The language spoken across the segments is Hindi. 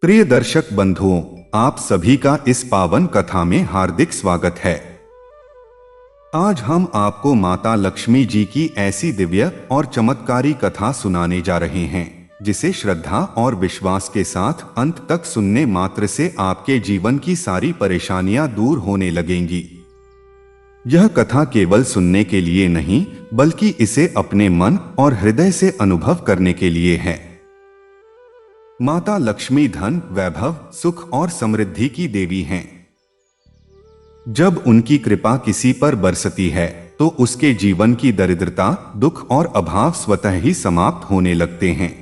प्रिय दर्शक बंधुओं, आप सभी का इस पावन कथा में हार्दिक स्वागत है। आज हम आपको माता लक्ष्मी जी की ऐसी दिव्य और चमत्कारी कथा सुनाने जा रहे हैं जिसे श्रद्धा और विश्वास के साथ अंत तक सुनने मात्र से आपके जीवन की सारी परेशानियां दूर होने लगेंगी। यह कथा केवल सुनने के लिए नहीं बल्कि इसे अपने मन और हृदय से अनुभव करने के लिए है। माता लक्ष्मी धन, वैभव, सुख और समृद्धि की देवी हैं। जब उनकी कृपा किसी पर बरसती है तो उसके जीवन की दरिद्रता, दुख और अभाव स्वतः ही समाप्त होने लगते हैं।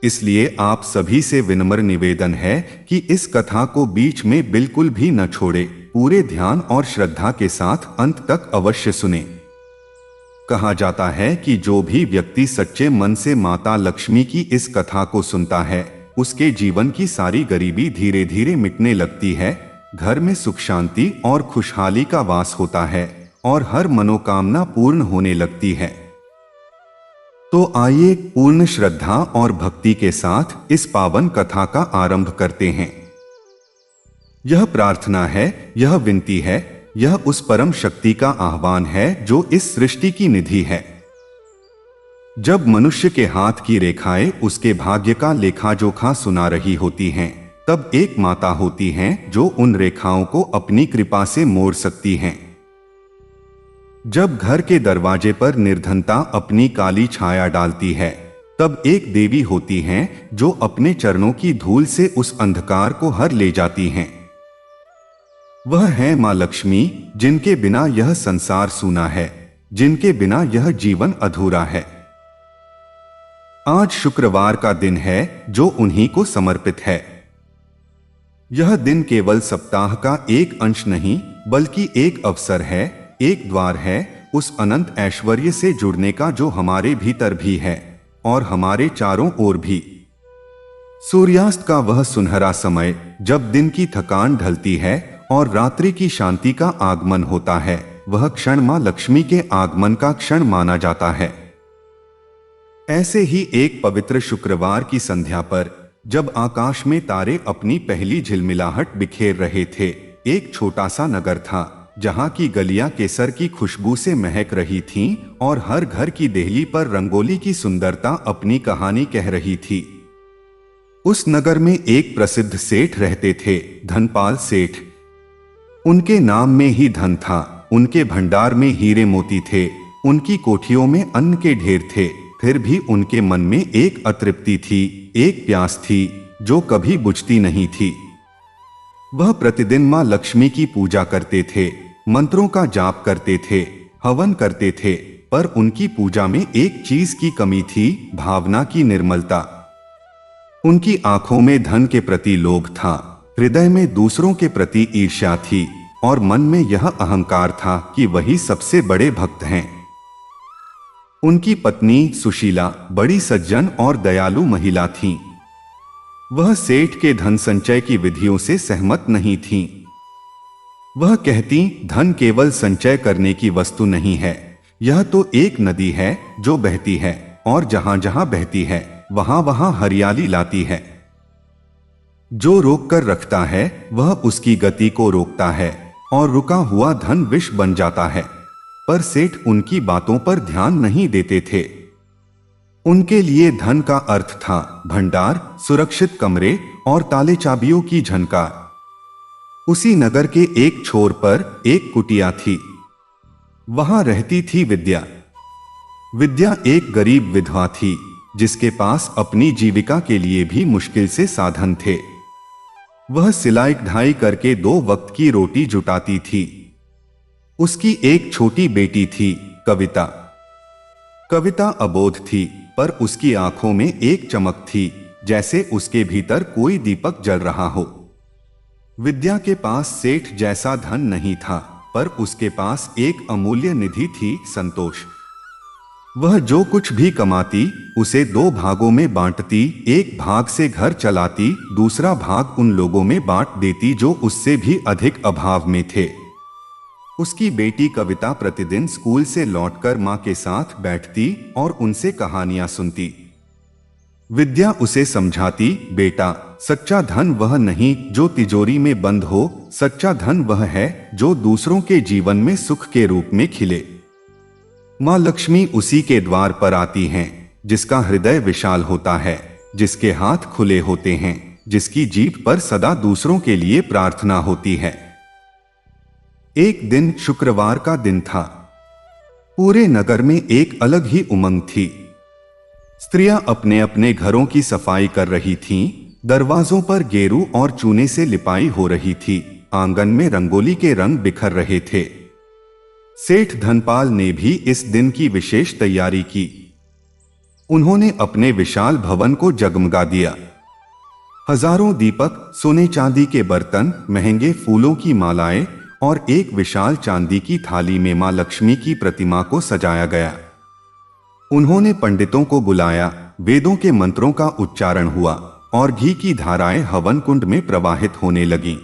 इसलिए आप सभी से विनम्र निवेदन है कि इस कथा को बीच में बिल्कुल भी न छोड़े, पूरे ध्यान और श्रद्धा के साथ अंत तक अवश्य सुने। कहा जाता है कि जो भी व्यक्ति सच्चे मन से माता लक्ष्मी की इस कथा को सुनता है, उसके जीवन की सारी गरीबी धीरे धीरे मिटने लगती है, घर में सुख शांति और खुशहाली का वास होता है और हर मनोकामना पूर्ण होने लगती है। तो आइए पूर्ण श्रद्धा और भक्ति के साथ इस पावन कथा का आरंभ करते हैं। यह प्रार्थना है, यह विनती है, यह उस परम शक्ति का आह्वान है जो इस सृष्टि की निधि है। जब मनुष्य के हाथ की रेखाएं उसके भाग्य का लेखा जोखा सुना रही होती हैं, तब एक माता होती हैं जो उन रेखाओं को अपनी कृपा से मोड़ सकती हैं। जब घर के दरवाजे पर निर्धनता अपनी काली छाया डालती है, तब एक देवी होती हैं जो अपने चरणों की धूल से उस अंधकार को हर ले जाती हैं। वह है मां लक्ष्मी, जिनके बिना यह संसार सूना है, जिनके बिना यह जीवन अधूरा है। आज शुक्रवार का दिन है जो उन्हीं को समर्पित है। यह दिन केवल सप्ताह का एक अंश नहीं बल्कि एक अवसर है, एक द्वार है उस अनंत ऐश्वर्य से जुड़ने का जो हमारे भीतर भी है और हमारे चारों ओर भी। सूर्यास्त का वह सुनहरा समय जब दिन की थकान ढलती है और रात्रि की शांति का आगमन होता है, वह क्षण मां लक्ष्मी के आगमन का क्षण माना जाता है। ऐसे ही एक पवित्र शुक्रवार की संध्या पर जब आकाश में तारे अपनी पहली झिलमिलाहट बिखेर रहे थे, एक छोटा सा नगर था जहां की गलियां केसर की खुशबू से महक रही थीं और हर घर की देहली पर रंगोली की सुंदरता अपनी कहानी कह रही थी। उस नगर में एक प्रसिद्ध सेठ रहते थे, धनपाल सेठ। उनके नाम में ही धन था, उनके भंडार में हीरे मोती थे, उनकी कोठियों में अन्न के ढेर थे। फिर भी उनके मन में एक अतृप्ति थी, एक प्यास थी जो कभी बुझती नहीं थी। वह प्रतिदिन मां लक्ष्मी की पूजा करते थे, मंत्रों का जाप करते थे, हवन करते थे, पर उनकी पूजा में एक चीज की कमी थी, भावना की निर्मलता। उनकी आंखों में धन के प्रति लोभ था, हृदय में दूसरों के प्रति ईर्ष्या थी और मन में यह अहंकार था कि वही सबसे बड़े भक्त हैं। उनकी पत्नी सुशीला बड़ी सज्जन और दयालु महिला थीं। वह सेठ के धन संचय की विधियों से सहमत नहीं थीं। वह कहती, धन केवल संचय करने की वस्तु नहीं है, यह तो एक नदी है जो बहती है और जहां जहां बहती है वहां वहां हरियाली लाती है। जो रोक कर रखता है वह उसकी गति को रोकता है और रुका हुआ धन विष बन जाता है। पर सेठ उनकी बातों पर ध्यान नहीं देते थे। उनके लिए धन का अर्थ था भंडार, सुरक्षित कमरे और ताले चाबियों की झनकार। उसी नगर के एक छोर पर एक कुटिया थी। वहां रहती थी विद्या। विद्या एक गरीब विधवा थी जिसके पास अपनी जीविका के लिए भी मुश्किल से साधन थे। वह सिलाई ढाई करके 2 वक्त की रोटी जुटाती थी। उसकी एक छोटी बेटी थी, कविता। कविता अबोध थी, पर उसकी आंखों में एक चमक थी जैसे उसके भीतर कोई दीपक जल रहा हो। विद्या के पास सेठ जैसा धन नहीं था, पर उसके पास एक अमूल्य निधि थी, संतोष। वह जो कुछ भी कमाती उसे 2 भागों में बांटती, एक भाग से घर चलाती, दूसरा भाग उन लोगों में बांट देती जो उससे भी अधिक अभाव में थे। उसकी बेटी कविता प्रतिदिन स्कूल से लौटकर मां के साथ बैठती और उनसे कहानियां सुनती। विद्या उसे समझाती, बेटा, सच्चा धन वह नहीं जो तिजोरी में बंद हो, सच्चा धन वह है जो दूसरों के जीवन में सुख के रूप में खिले। माँ लक्ष्मी उसी के द्वार पर आती हैं जिसका हृदय विशाल होता है, जिसके हाथ खुले होते हैं, जिसकी जीभ पर सदा दूसरों के लिए प्रार्थना होती है। एक दिन शुक्रवार का दिन था। पूरे नगर में एक अलग ही उमंग थी। स्त्रियां अपने अपने घरों की सफाई कर रही थीं, दरवाजों पर गेरू और चूने से लिपाई हो रही थी, आंगन में रंगोली के रंग बिखर रहे थे। सेठ धनपाल ने भी इस दिन की विशेष तैयारी की। उन्होंने अपने विशाल भवन को जगमगा दिया। हजारों दीपक, सोने चांदी के बर्तन, महंगे फूलों की मालाएं और एक विशाल चांदी की थाली में मां लक्ष्मी की प्रतिमा को सजाया गया। उन्होंने पंडितों को बुलाया, वेदों के मंत्रों का उच्चारण हुआ और घी की धाराएं हवन कुंड में प्रवाहित होने लगीं।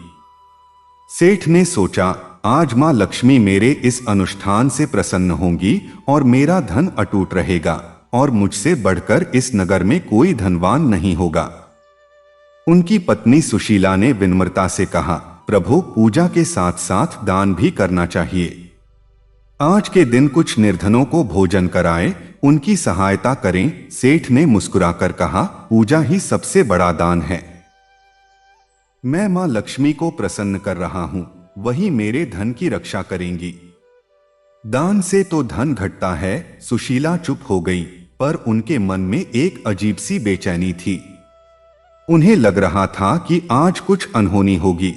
सेठ ने सोचा, आज मां लक्ष्मी मेरे इस अनुष्ठान से प्रसन्न होंगी और मेरा धन अटूट रहेगा और मुझसे बढ़कर इस नगर में कोई धनवान नहीं होगा। उनकी पत्नी सुशीला ने विनम्रता से कहा, प्रभु, पूजा के साथ साथ दान भी करना चाहिए। आज के दिन कुछ निर्धनों को भोजन कराएं, उनकी सहायता करें। सेठ ने मुस्कुराकर कहा, पूजा ही सबसे बड़ा दान है। मैं मां लक्ष्मी को प्रसन्न कर रहा हूं, वही मेरे धन की रक्षा करेंगी। दान से तो धन घटता है। सुशीला चुप हो गई, पर उनके मन में एक अजीब सी बेचैनी थी। उन्हें लग रहा था कि आज कुछ अनहोनी होगी।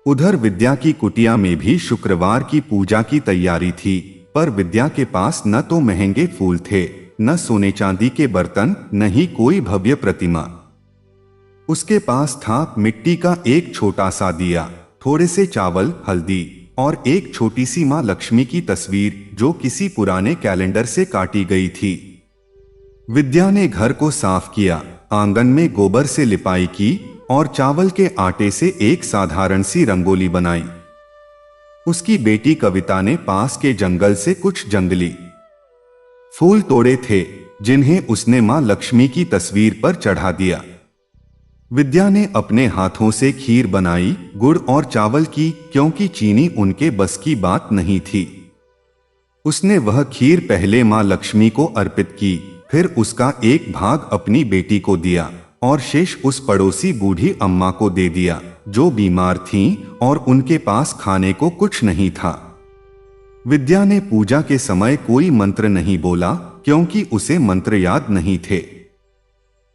उधर विद्या की कुटिया में भी शुक्रवार की पूजा की तैयारी थी, पर विद्या के पास न तो महंगे फूल थे, न सोने चांदी के बर्तन, न ही कोई भव्य प्रतिमा। उसके पास था मिट्टी का एक छोटा सा दिया, थोड़े से चावल, हल्दी और एक छोटी सी मां लक्ष्मी की तस्वीर जो किसी पुराने कैलेंडर से काटी गई थी। विद्या ने घर को साफ किया, आंगन में गोबर से लिपाई की और चावल के आटे से एक साधारण सी रंगोली बनाई। उसकी बेटी कविता ने पास के जंगल से कुछ जंगली फूल तोड़े थे, जिन्हें उसने मां लक्ष्मी की तस्वीर पर चढ़ा दिया। विद्या ने अपने हाथों से खीर बनाई, गुड़ और चावल की, क्योंकि चीनी उनके बस की बात नहीं थी। उसने वह खीर पहले मां लक्ष्मी को अर्पित की, फिर उसका एक भाग अपनी बेटी को दिया और शेष उस पड़ोसी बूढ़ी अम्मा को दे दिया जो बीमार थीं और उनके पास खाने को कुछ नहीं था। विद्या ने पूजा के समय कोई मंत्र नहीं बोला, क्योंकि उसे मंत्र याद नहीं थे।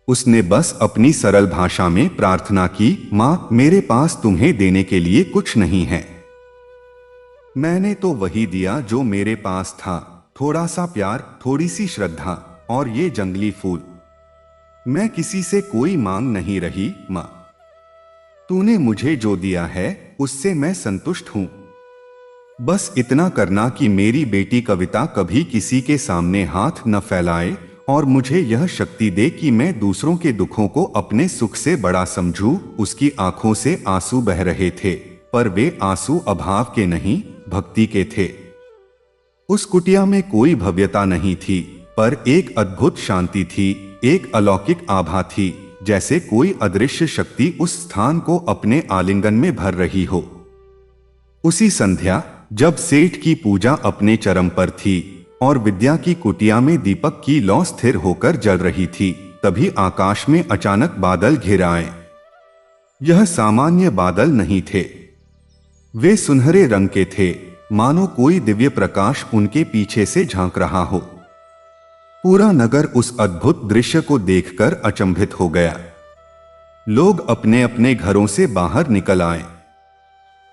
उसने बस अपनी सरल भाषा में प्रार्थना की, मां, मेरे पास तुम्हें देने के लिए कुछ नहीं है। मैंने तो वही दिया जो मेरे पास था, थोड़ा सा प्यार, थोड़ी सी श्रद्धा और ये जंगली फूल। मैं किसी से कोई मांग नहीं रही मां। तूने मुझे जो दिया है उससे मैं संतुष्ट हूं। बस इतना करना कि मेरी बेटी कविता कभी किसी के सामने हाथ न फैलाए और मुझे यह शक्ति दे कि मैं दूसरों के दुखों को अपने सुख से बड़ा समझूं। उसकी आंखों से आंसू बह रहे थे, पर वे आंसू अभाव के नहीं, भक्ति के थे। उस कुटिया में कोई भव्यता नहीं थी, पर एक अद्भुत शांति थी, एक अलौकिक आभा थी, जैसे कोई अदृश्य शक्ति उस स्थान को अपने आलिंगन में भर रही हो। उसी संध्या, जब सेठ की पूजा अपने चरम पर थी और विद्या की कुटिया में दीपक की लौ स्थिर होकर जल रही थी, तभी आकाश में अचानक बादल घिर आए। यह सामान्य बादल नहीं थे, वे सुनहरे रंग के थे, मानो कोई दिव्य प्रकाश उनके पीछे से झांक रहा हो। पूरा नगर उस अद्भुत दृश्य को देखकर अचंभित हो गया। लोग अपने अपने घरों से बाहर निकल आए।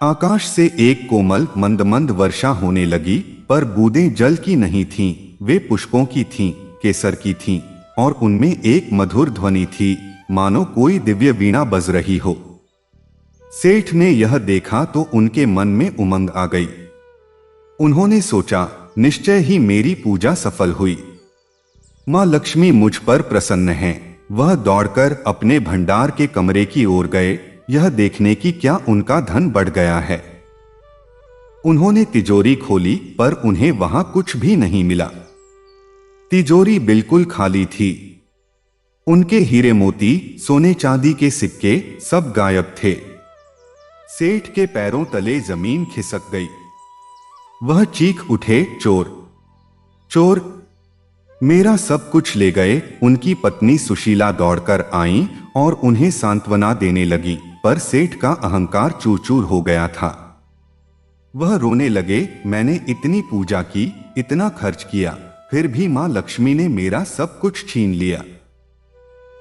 आकाश से एक कोमल मंद मंद वर्षा होने लगी, पर बूंदें जल की नहीं थीं, वे पुष्पों की थीं, केसर की थीं, और उनमें एक मधुर ध्वनि थी, मानो कोई दिव्य वीणा बज रही हो। सेठ ने यह देखा तो उनके मन में उमंग आ गई। उन्होंने सोचा, निश्चय ही मेरी पूजा सफल हुई। मां लक्ष्मी मुझ पर प्रसन्न हैं। वह दौड़कर अपने भंडार के कमरे की ओर गए, यह देखने की क्या उनका धन बढ़ गया है। उन्होंने तिजोरी खोली, पर उन्हें वहां कुछ भी नहीं मिला। तिजोरी बिल्कुल खाली थी। उनके हीरे मोती, सोने चांदी के सिक्के सब गायब थे। सेठ के पैरों तले जमीन खिसक गई। वह चीख उठे, चोर चोर, मेरा सब कुछ ले गए। उनकी पत्नी सुशीला दौड़कर आई और उन्हें सांत्वना देने लगी, पर सेठ का अहंकार चूर चूर हो गया था। वह रोने लगे, मैंने इतनी पूजा की, इतना खर्च किया, फिर भी मां लक्ष्मी ने मेरा सब कुछ छीन लिया।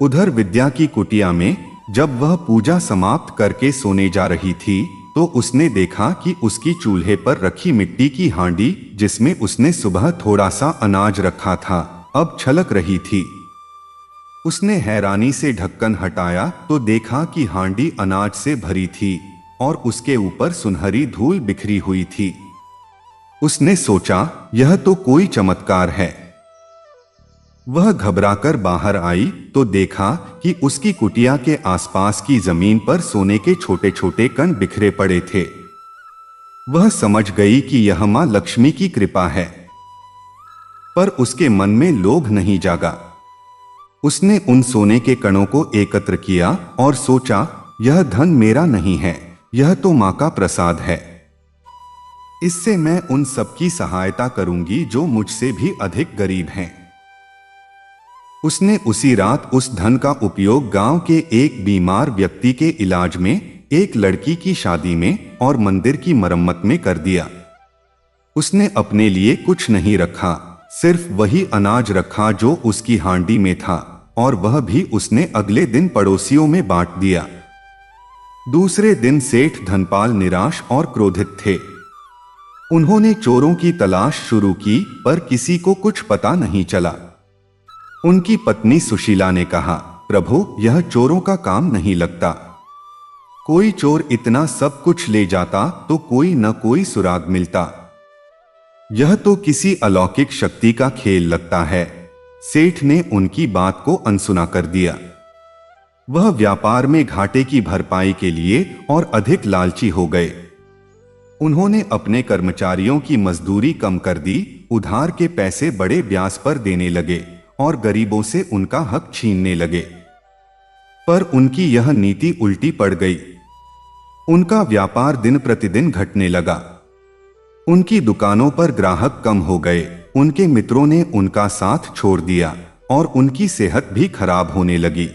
उधर विद्या की कुटिया में जब वह पूजा समाप्त करके सोने जा रही थी तो उसने देखा कि उसकी चूल्हे पर रखी मिट्टी की हांडी, जिसमें उसने सुबह थोड़ा सा अनाज रखा था, अब छलक रही थी। उसने हैरानी से ढक्कन हटाया तो देखा कि हांडी अनाज से भरी थी और उसके ऊपर सुनहरी धूल बिखरी हुई थी। उसने सोचा, यह तो कोई चमत्कार है। वह घबराकर बाहर आई तो देखा कि उसकी कुटिया के आसपास की जमीन पर सोने के छोटे छोटे कण बिखरे पड़े थे। वह समझ गई कि यह मां लक्ष्मी की कृपा है, पर उसके मन में लोभ नहीं जागा। उसने उन सोने के कणों को एकत्र किया और सोचा, यह धन मेरा नहीं है, यह तो मां का प्रसाद है। इससे मैं उन सबकी सहायता करूंगी जो मुझसे भी अधिक गरीब हैं। उसने उसी रात उस धन का उपयोग गांव के एक बीमार व्यक्ति के इलाज में, एक लड़की की शादी में और मंदिर की मरम्मत में कर दिया। उसने अपने लिए कुछ नहीं रखा, सिर्फ वही अनाज रखा जो उसकी हांडी में था, और वह भी उसने अगले दिन पड़ोसियों में बांट दिया। दूसरे दिन सेठ धनपाल निराश और क्रोधित थे। उन्होंने चोरों की तलाश शुरू की, पर किसी को कुछ पता नहीं चला। उनकी पत्नी सुशीला ने कहा, प्रभु, यह चोरों का काम नहीं लगता। कोई चोर इतना सब कुछ ले जाता तो कोई न कोई सुराग मिलता। यह तो किसी अलौकिक शक्ति का खेल लगता है। सेठ ने उनकी बात को अनसुना कर दिया। वह व्यापार में घाटे की भरपाई के लिए और अधिक लालची हो गए। उन्होंने अपने कर्मचारियों की मजदूरी कम कर दी, उधार के पैसे बड़े ब्याज पर देने लगे और गरीबों से उनका हक छीनने लगे। पर उनकी यह नीति उल्टी पड़ गई। उनका व्यापार दिन प्रतिदिन घटने लगा। उनकी दुकानों पर ग्राहक कम हो गए, उनके मित्रों ने उनका साथ छोड़ दिया और उनकी सेहत भी खराब होने लगी।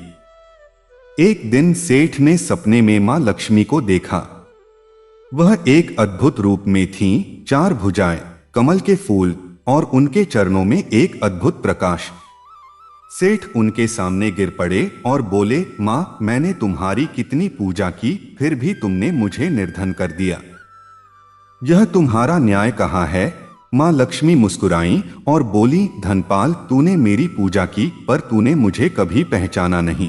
एक दिन सेठ ने सपने में मां लक्ष्मी को देखा। वह एक अद्भुत रूप में थीं, 4 भुजाएं, कमल के फूल और उनके चरणों में एक अद्भुत प्रकाश। सेठ उनके सामने गिर पड़े और बोले, मां, मैंने तुम्हारी कितनी पूजा की, फिर भी तुमने मुझे निर्धन कर दिया। यह तुम्हारा न्याय कहाँ है? मां लक्ष्मी मुस्कुराई और बोली, धनपाल, तूने मेरी पूजा की, पर तूने मुझे कभी पहचाना नहीं।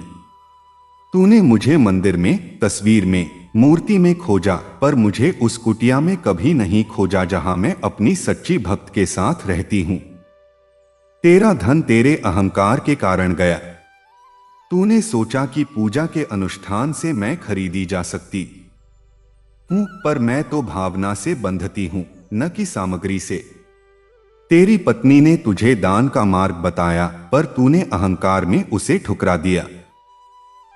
तूने मुझे मंदिर में, तस्वीर में, मूर्ति में खोजा, पर मुझे उस कुटिया में कभी नहीं खोजा जहां मैं अपनी सच्ची भक्त के साथ रहती हूं। तेरा धन तेरे अहंकार के कारण गया। तूने सोचा कि पूजा के अनुष्ठान से मैं खरीदी जा सकती हूं, पर मैं तो भावना से बंधती हूं, न कि सामग्री से। तेरी पत्नी ने तुझे दान का मार्ग बताया, पर तूने अहंकार में उसे ठुकरा दिया।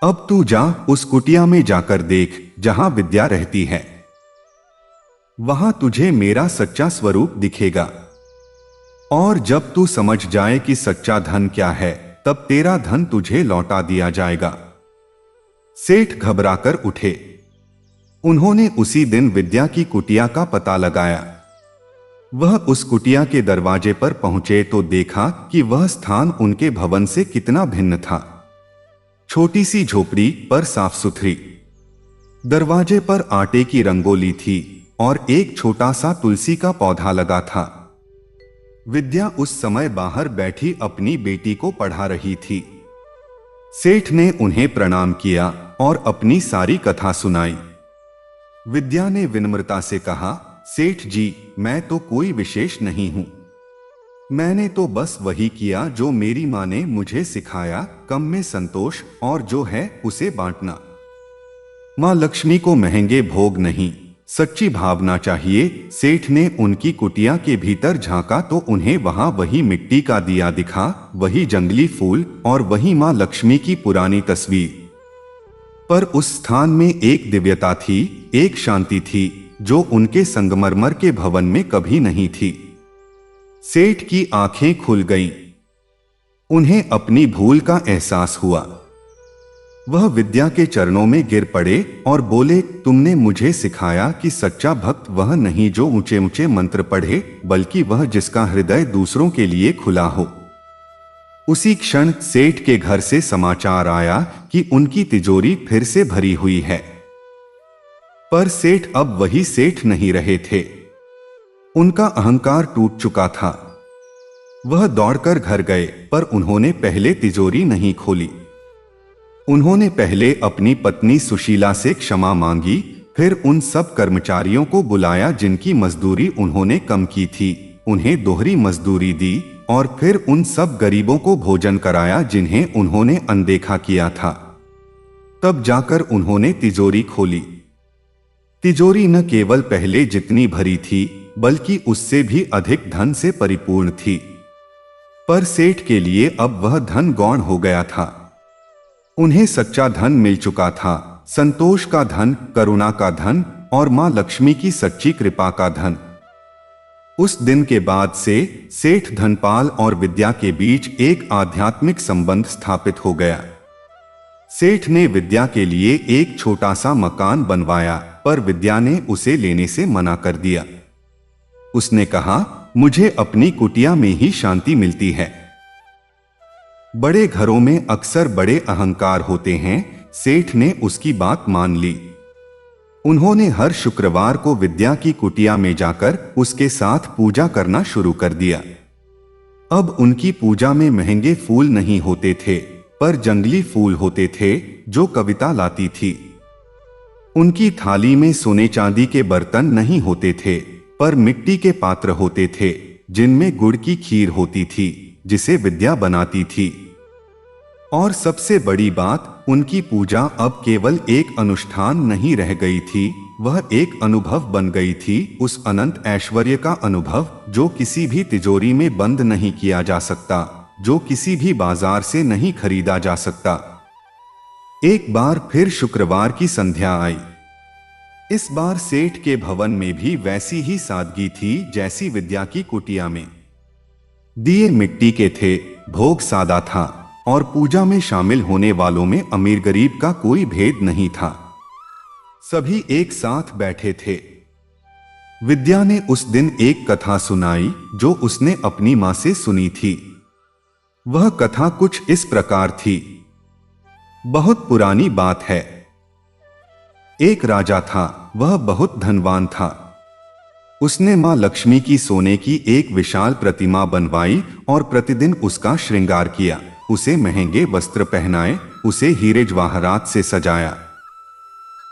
अब तू जा, उस कुटिया में जाकर देख जहां विद्या रहती है। वहां तुझे मेरा सच्चा स्वरूप दिखेगा। और जब तू समझ जाए कि सच्चा धन क्या है, तब तेरा धन तुझे लौटा दिया जाएगा। सेठ घबराकर उठे। उन्होंने उसी दिन विद्या की कुटिया का पता लगाया। वह उस कुटिया के दरवाजे पर पहुंचे तो देखा कि वह स्थान उनके भवन से कितना भिन्न था। छोटी सी झोपड़ी पर साफ सुथरी। दरवाजे पर आटे की रंगोली थी और एक छोटा सा तुलसी का पौधा लगा था। विद्या उस समय बाहर बैठी अपनी बेटी को पढ़ा रही थी। सेठ ने उन्हें प्रणाम किया और अपनी सारी कथा सुनाई। विद्या ने विनम्रता से कहा, सेठ जी, मैं तो कोई विशेष नहीं हूं। मैंने तो बस वही किया जो मेरी मां ने मुझे सिखाया, कम में संतोष और जो है उसे बांटना। मां लक्ष्मी को महंगे भोग नहीं, सच्ची भावना चाहिए। सेठ ने उनकी कुटिया के भीतर झांका तो उन्हें वहां वही मिट्टी का दिया दिखा, वही जंगली फूल और वही मां लक्ष्मी की पुरानी तस्वीर। पर उस स्थान में एक दिव्यता थी, एक शांति थी जो उनके संगमरमर के भवन में कभी नहीं थी। सेठ की आंखें खुल गईं। उन्हें अपनी भूल का एहसास हुआ। वह विद्या के चरणों में गिर पड़े और बोले, तुमने मुझे सिखाया कि सच्चा भक्त वह नहीं जो ऊंचे ऊंचे मंत्र पढ़े, बल्कि वह जिसका हृदय दूसरों के लिए खुला हो। उसी क्षण सेठ के घर से समाचार आया कि उनकी तिजोरी फिर से भरी हुई है। पर सेठ अब वही सेठ नहीं रहे थे। उनका अहंकार टूट चुका था। वह दौड़कर घर गए, पर उन्होंने पहले तिजोरी नहीं खोली। उन्होंने पहले अपनी पत्नी सुशीला से क्षमा मांगी, फिर उन सब कर्मचारियों को बुलाया जिनकी मजदूरी उन्होंने कम की थी, उन्हें दोहरी मजदूरी दी, और फिर उन सब गरीबों को भोजन कराया जिन्हें उन्होंने अनदेखा किया था। तब जाकर उन्होंने तिजोरी खोली। तिजोरी न केवल पहले जितनी भरी थी, बल्कि उससे भी अधिक धन से परिपूर्ण थी। पर सेठ के लिए अब वह धन गौण हो गया था। उन्हें सच्चा धन मिल चुका था, संतोष का धन, करुणा का धन और मां लक्ष्मी की सच्ची कृपा का धन। उस दिन के बाद से सेठ धनपाल और विद्या के बीच एक आध्यात्मिक संबंध स्थापित हो गया। सेठ ने विद्या के लिए एक छोटा सा मकान बनवाया, पर विद्या ने उसे लेने से मना कर दिया। उसने कहा, मुझे अपनी कुटिया में ही शांति मिलती है। बड़े घरों में अक्सर बड़े अहंकार होते हैं। सेठ ने उसकी बात मान ली। उन्होंने हर शुक्रवार को विद्या की कुटिया में जाकर उसके साथ पूजा करना शुरू कर दिया। अब उनकी पूजा में महंगे फूल नहीं होते थे, पर जंगली फूल होते थे जो कविता लाती थी। उनकी थाली में सोने चांदी के बर्तन नहीं होते थे, पर मिट्टी के पात्र होते थे जिनमें गुड़ की खीर होती थी जिसे विद्या बनाती थी। और सबसे बड़ी बात, उनकी पूजा अब केवल एक अनुष्ठान नहीं रह गई थी, वह एक अनुभव बन गई थी, उस अनंत ऐश्वर्य का अनुभव जो किसी भी तिजोरी में बंद नहीं किया जा सकता, जो किसी भी बाजार से नहीं खरीदा जा सकता। एक बार फिर शुक्रवार की संध्या आई। इस बार सेठ के भवन में भी वैसी ही सादगी थी जैसी विद्या की कुटिया में। दिए मिट्टी के थे, भोग सादा था और पूजा में शामिल होने वालों में अमीर गरीब का कोई भेद नहीं था। सभी एक साथ बैठे थे। विद्या ने उस दिन एक कथा सुनाई जो उसने अपनी मां से सुनी थी। वह कथा कुछ इस प्रकार थी। बहुत पुरानी बात है। एक राजा था, वह बहुत धनवान था। उसने मां लक्ष्मी की सोने की एक विशाल प्रतिमा बनवाई और प्रतिदिन उसका श्रृंगार किया, उसे महंगे वस्त्र पहनाए, उसे हीरे जवाहरात से सजाया।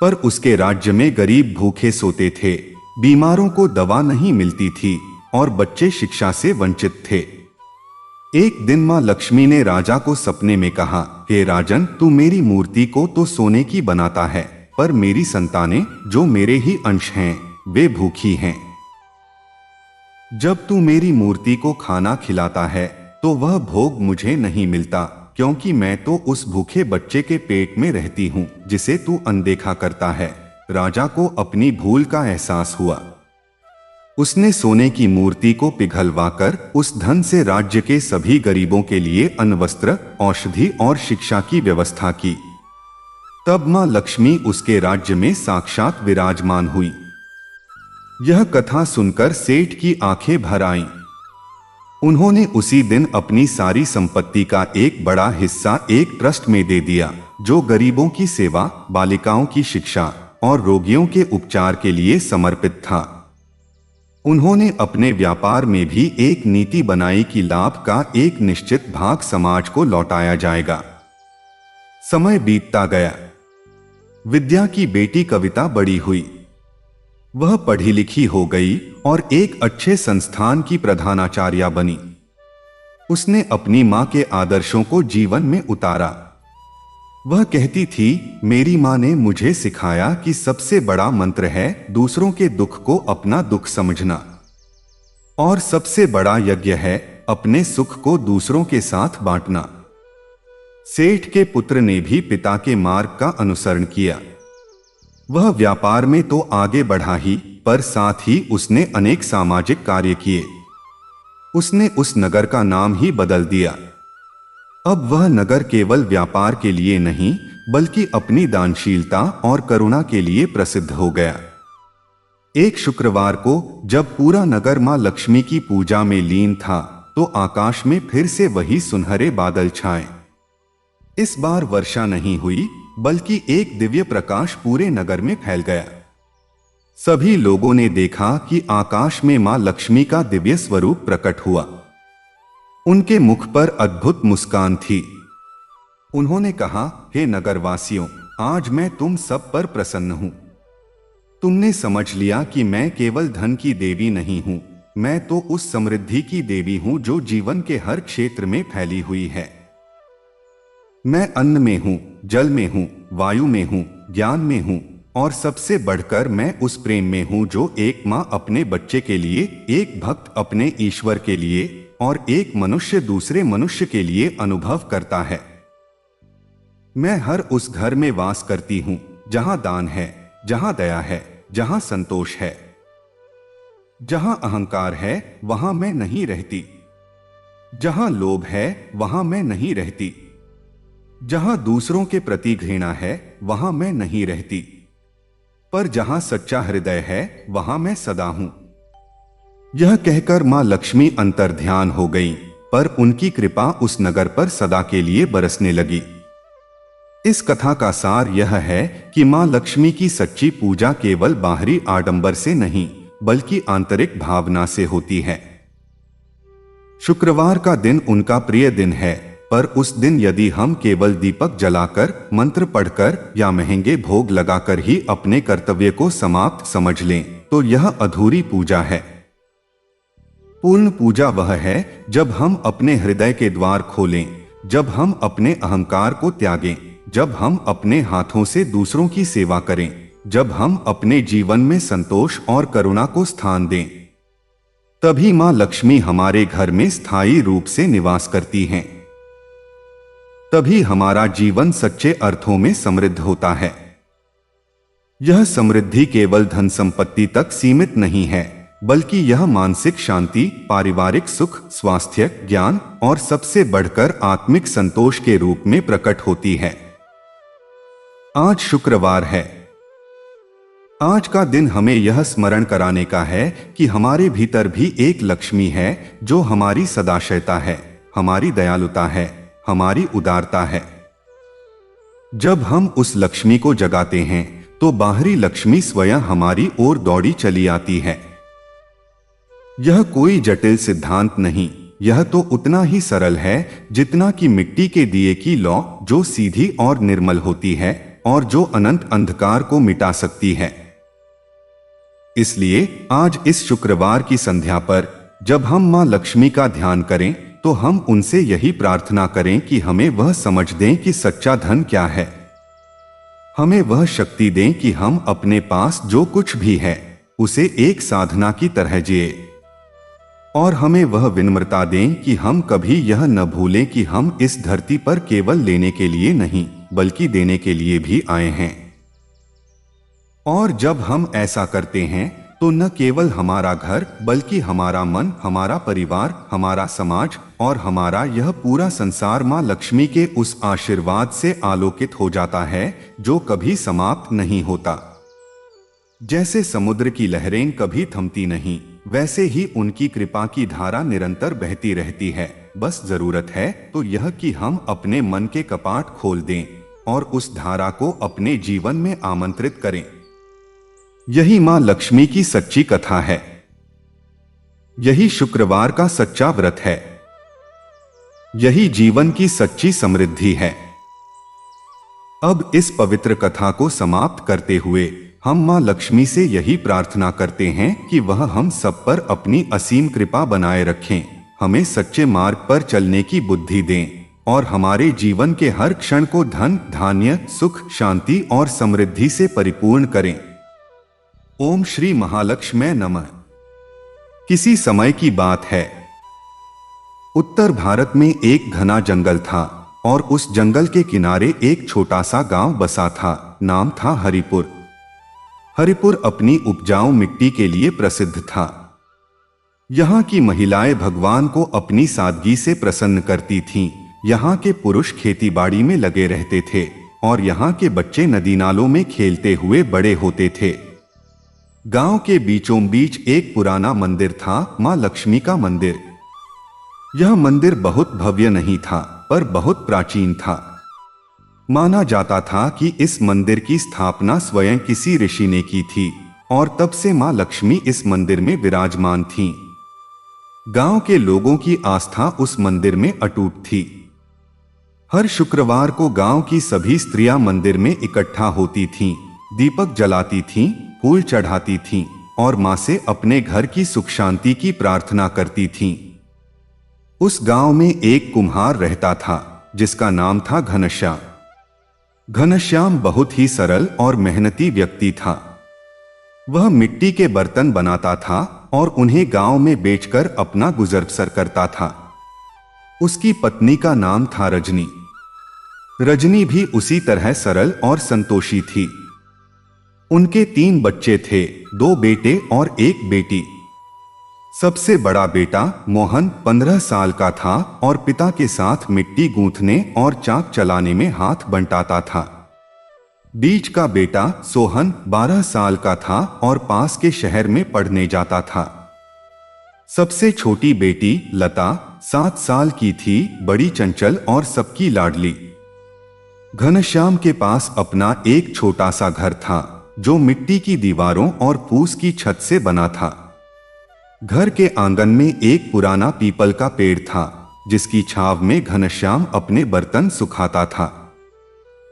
पर उसके राज्य में गरीब भूखे सोते थे, बीमारों को दवा नहीं मिलती थी और बच्चे शिक्षा से वंचित थे। एक दिन मां लक्ष्मी ने राजा को सपने में कहा, हे राजन, तू मेरी मूर्ति को तो सोने की बनाता है, पर मेरी संतानें जो मेरे ही अंश हैं, वे भूखी हैं। जब तू मेरी मूर्ति को खाना खिलाता है तो वह भोग मुझे नहीं मिलता, क्योंकि मैं तो उस भूखे बच्चे के पेट में रहती हूं जिसे तू अनदेखा करता है। राजा को अपनी भूल का एहसास हुआ। उसने सोने की मूर्ति को पिघलवाकर उस धन से राज्य के सभी गरीबों के लिए अन्न, वस्त्र, औषधि और शिक्षा की व्यवस्था की। तब मां लक्ष्मी उसके राज्य में साक्षात विराजमान हुई। यह कथा सुनकर सेठ की आंखें भर आईं। उन्होंने उसी दिन अपनी सारी संपत्ति का एक बड़ा हिस्सा एक ट्रस्ट में दे दिया जो गरीबों की सेवा, बालिकाओं की शिक्षा और रोगियों के उपचार के लिए समर्पित था। उन्होंने अपने व्यापार में भी एक नीति बनाई कि लाभ का एक निश्चित भाग समाज को लौटाया जाएगा। समय बीतता गया। विद्या की बेटी कविता बड़ी हुई। वह पढ़ी लिखी हो गई और एक अच्छे संस्थान की प्रधानाचार्या बनी। उसने अपनी मां के आदर्शों को जीवन में उतारा। वह कहती थी, मेरी माँ ने मुझे सिखाया कि सबसे बड़ा मंत्र है दूसरों के दुख को अपना दुख समझना, और सबसे बड़ा यज्ञ है अपने सुख को दूसरों के साथ बांटना। सेठ के पुत्र ने भी पिता के मार्ग का अनुसरण किया। वह व्यापार में तो आगे बढ़ा ही, पर साथ ही उसने अनेक सामाजिक कार्य किए। उसने उस नगर का नाम ही बदल दिया। अब वह नगर केवल व्यापार के लिए नहीं, बल्कि अपनी दानशीलता और करुणा के लिए प्रसिद्ध हो गया। एक शुक्रवार को जब पूरा नगर मां लक्ष्मी की पूजा में लीन था, तो आकाश में फिर से वही सुनहरे बादल छाए। इस बार वर्षा नहीं हुई, बल्कि एक दिव्य प्रकाश पूरे नगर में फैल गया। सभी लोगों ने देखा कि आकाश में मां लक्ष्मी का दिव्य स्वरूप प्रकट हुआ। उनके मुख पर अद्भुत मुस्कान थी। उन्होंने कहा, हे नगरवासियों, आज मैं तुम सब पर प्रसन्न हूं। तुमने समझ लिया कि मैं केवल धन की देवी नहीं हूं, मैं तो उस समृद्धि की देवी हूं जो जीवन के हर क्षेत्र में फैली हुई है। मैं अन्न में हूं, जल में हूं, वायु में हूं, ज्ञान में हूं, और सबसे बढ़कर मैं उस प्रेम में हूं जो एक मां अपने बच्चे के लिए, एक भक्त अपने ईश्वर के लिए और एक मनुष्य दूसरे मनुष्य के लिए अनुभव करता है। मैं हर उस घर में वास करती हूं जहां दान है, जहां दया है, जहां संतोष है। जहां अहंकार है वहां मैं नहीं रहती। जहां लोभ है वहां मैं नहीं रहती। जहां दूसरों के प्रति घृणा है वहां मैं नहीं रहती। पर जहां सच्चा हृदय है वहां मैं सदा हूं। यह कहकर मां लक्ष्मी अंतर्ध्यान हो गईं, पर उनकी कृपा उस नगर पर सदा के लिए बरसने लगी। इस कथा का सार यह है कि मां लक्ष्मी की सच्ची पूजा केवल बाहरी आडंबर से नहीं, बल्कि आंतरिक भावना से होती है। शुक्रवार का दिन उनका प्रिय दिन है, पर उस दिन यदि हम केवल दीपक जलाकर, मंत्र पढ़कर या महंगे भोग लगाकर ही अपने कर्तव्य को समाप्त समझ लें, तो यह अधूरी पूजा है। पूर्ण पूजा वह है जब हम अपने हृदय के द्वार खोलें, जब हम अपने अहंकार को त्यागें, जब हम अपने हाथों से दूसरों की सेवा करें, जब हम अपने जीवन में संतोष और करुणा को स्थान दें। तभी मां लक्ष्मी हमारे घर में स्थायी रूप से निवास करती हैं। तभी हमारा जीवन सच्चे अर्थों में समृद्ध होता है। यह समृद्धि केवल धन संपत्ति तक सीमित नहीं है, बल्कि यह मानसिक शांति, पारिवारिक सुख, स्वास्थ्य, ज्ञान और सबसे बढ़कर आत्मिक संतोष के रूप में प्रकट होती है। आज शुक्रवार है। आज का दिन हमें यह स्मरण कराने का है कि हमारे भीतर भी एक लक्ष्मी है जो हमारी सदाशयता है, हमारी दयालुता है, हमारी उदारता है। जब हम उस लक्ष्मी को जगाते हैं तो बाहरी लक्ष्मी स्वयं हमारी ओर दौड़ी चली आती है। यह कोई जटिल सिद्धांत नहीं, यह तो उतना ही सरल है जितना कि मिट्टी के दिए की लौ जो सीधी और निर्मल होती है और जो अनंत अंधकार को मिटा सकती है। इसलिए आज इस शुक्रवार की संध्या पर जब हम मां लक्ष्मी का ध्यान करें तो हम उनसे यही प्रार्थना करें कि हमें वह समझ दें कि सच्चा धन क्या है। हमें वह शक्ति दें कि हम अपने पास जो कुछ भी है उसे एक साधना की तरह जिए, और हमें वह विनम्रता दें कि हम कभी यह न भूलें कि हम इस धरती पर केवल लेने के लिए नहीं, बल्कि देने के लिए भी आए हैं। और जब हम ऐसा करते हैं तो न केवल हमारा घर, बल्कि हमारा मन, हमारा परिवार, हमारा समाज और हमारा यह पूरा संसार मां लक्ष्मी के उस आशीर्वाद से आलोकित हो जाता है जो कभी समाप्त नहीं होता। जैसे समुद्र की लहरें कभी थमती नहीं, वैसे ही उनकी कृपा की धारा निरंतर बहती रहती है। बस जरूरत है तो यह कि हम अपने मन के कपाट खोल दें और उस धारा को अपने जीवन में आमंत्रित करें। यही मां लक्ष्मी की सच्ची कथा है। यही शुक्रवार का सच्चा व्रत है। यही जीवन की सच्ची समृद्धि है। अब इस पवित्र कथा को समाप्त करते हुए हम मां लक्ष्मी से यही प्रार्थना करते हैं कि वह हम सब पर अपनी असीम कृपा बनाए रखें, हमें सच्चे मार्ग पर चलने की बुद्धि दें और हमारे जीवन के हर क्षण को धन, धान्य, सुख, शांति और समृद्धि से परिपूर्ण करें। ओम श्री महालक्ष्मी नमः। किसी समय की बात है, उत्तर भारत में एक घना जंगल था और उस जंगल के किनारे एक छोटा सा गांव बसा था। नाम था हरिपुर। हरिपुर अपनी उपजाऊ मिट्टी के लिए प्रसिद्ध था। यहाँ की महिलाएं भगवान को अपनी सादगी से प्रसन्न करती थीं। यहाँ के पुरुष खेतीबाड़ी में लगे रहते थे और यहाँ के बच्चे नदी नालों में खेलते हुए बड़े होते थे। गांव के बीचों बीच एक पुराना मंदिर था, मां लक्ष्मी का मंदिर। यह मंदिर बहुत भव्य नहीं था, पर बहुत प्राचीन था। माना जाता था कि इस मंदिर की स्थापना स्वयं किसी ऋषि ने की थी और तब से मां लक्ष्मी इस मंदिर में विराजमान थीं। गांव के लोगों की आस्था उस मंदिर में अटूट थी। हर शुक्रवार को गांव की सभी स्त्रियां मंदिर में इकट्ठा होती थीं, दीपक जलाती थीं, फूल चढ़ाती थीं और मां से अपने घर की सुख शांति की प्रार्थना करती थीं। उस गांव में एक कुम्हार रहता था जिसका नाम था घनश्याम। घनश्याम बहुत ही सरल और मेहनती व्यक्ति था। वह मिट्टी के बर्तन बनाता था और उन्हें गांव में बेचकर अपना गुजर बसर करता था। उसकी पत्नी का नाम था रजनी। रजनी भी उसी तरह सरल और संतोषी थी। उनके 3 बच्चे थे, 2 बेटे और 1 बेटी। सबसे बड़ा बेटा मोहन 15 साल का था और पिता के साथ मिट्टी गूंथने और चाक चलाने में हाथ बंटाता था। बीच का बेटा सोहन 12 साल का था और पास के शहर में पढ़ने जाता था। सबसे छोटी बेटी लता 7 साल की थी, बड़ी चंचल और सबकी लाडली। घनश्याम के पास अपना एक छोटा सा घर था जो मिट्टी की दीवारों और फूस की छत से बना था। घर के आंगन में एक पुराना पीपल का पेड़ था जिसकी छांव में घनश्याम अपने बर्तन सुखाता था।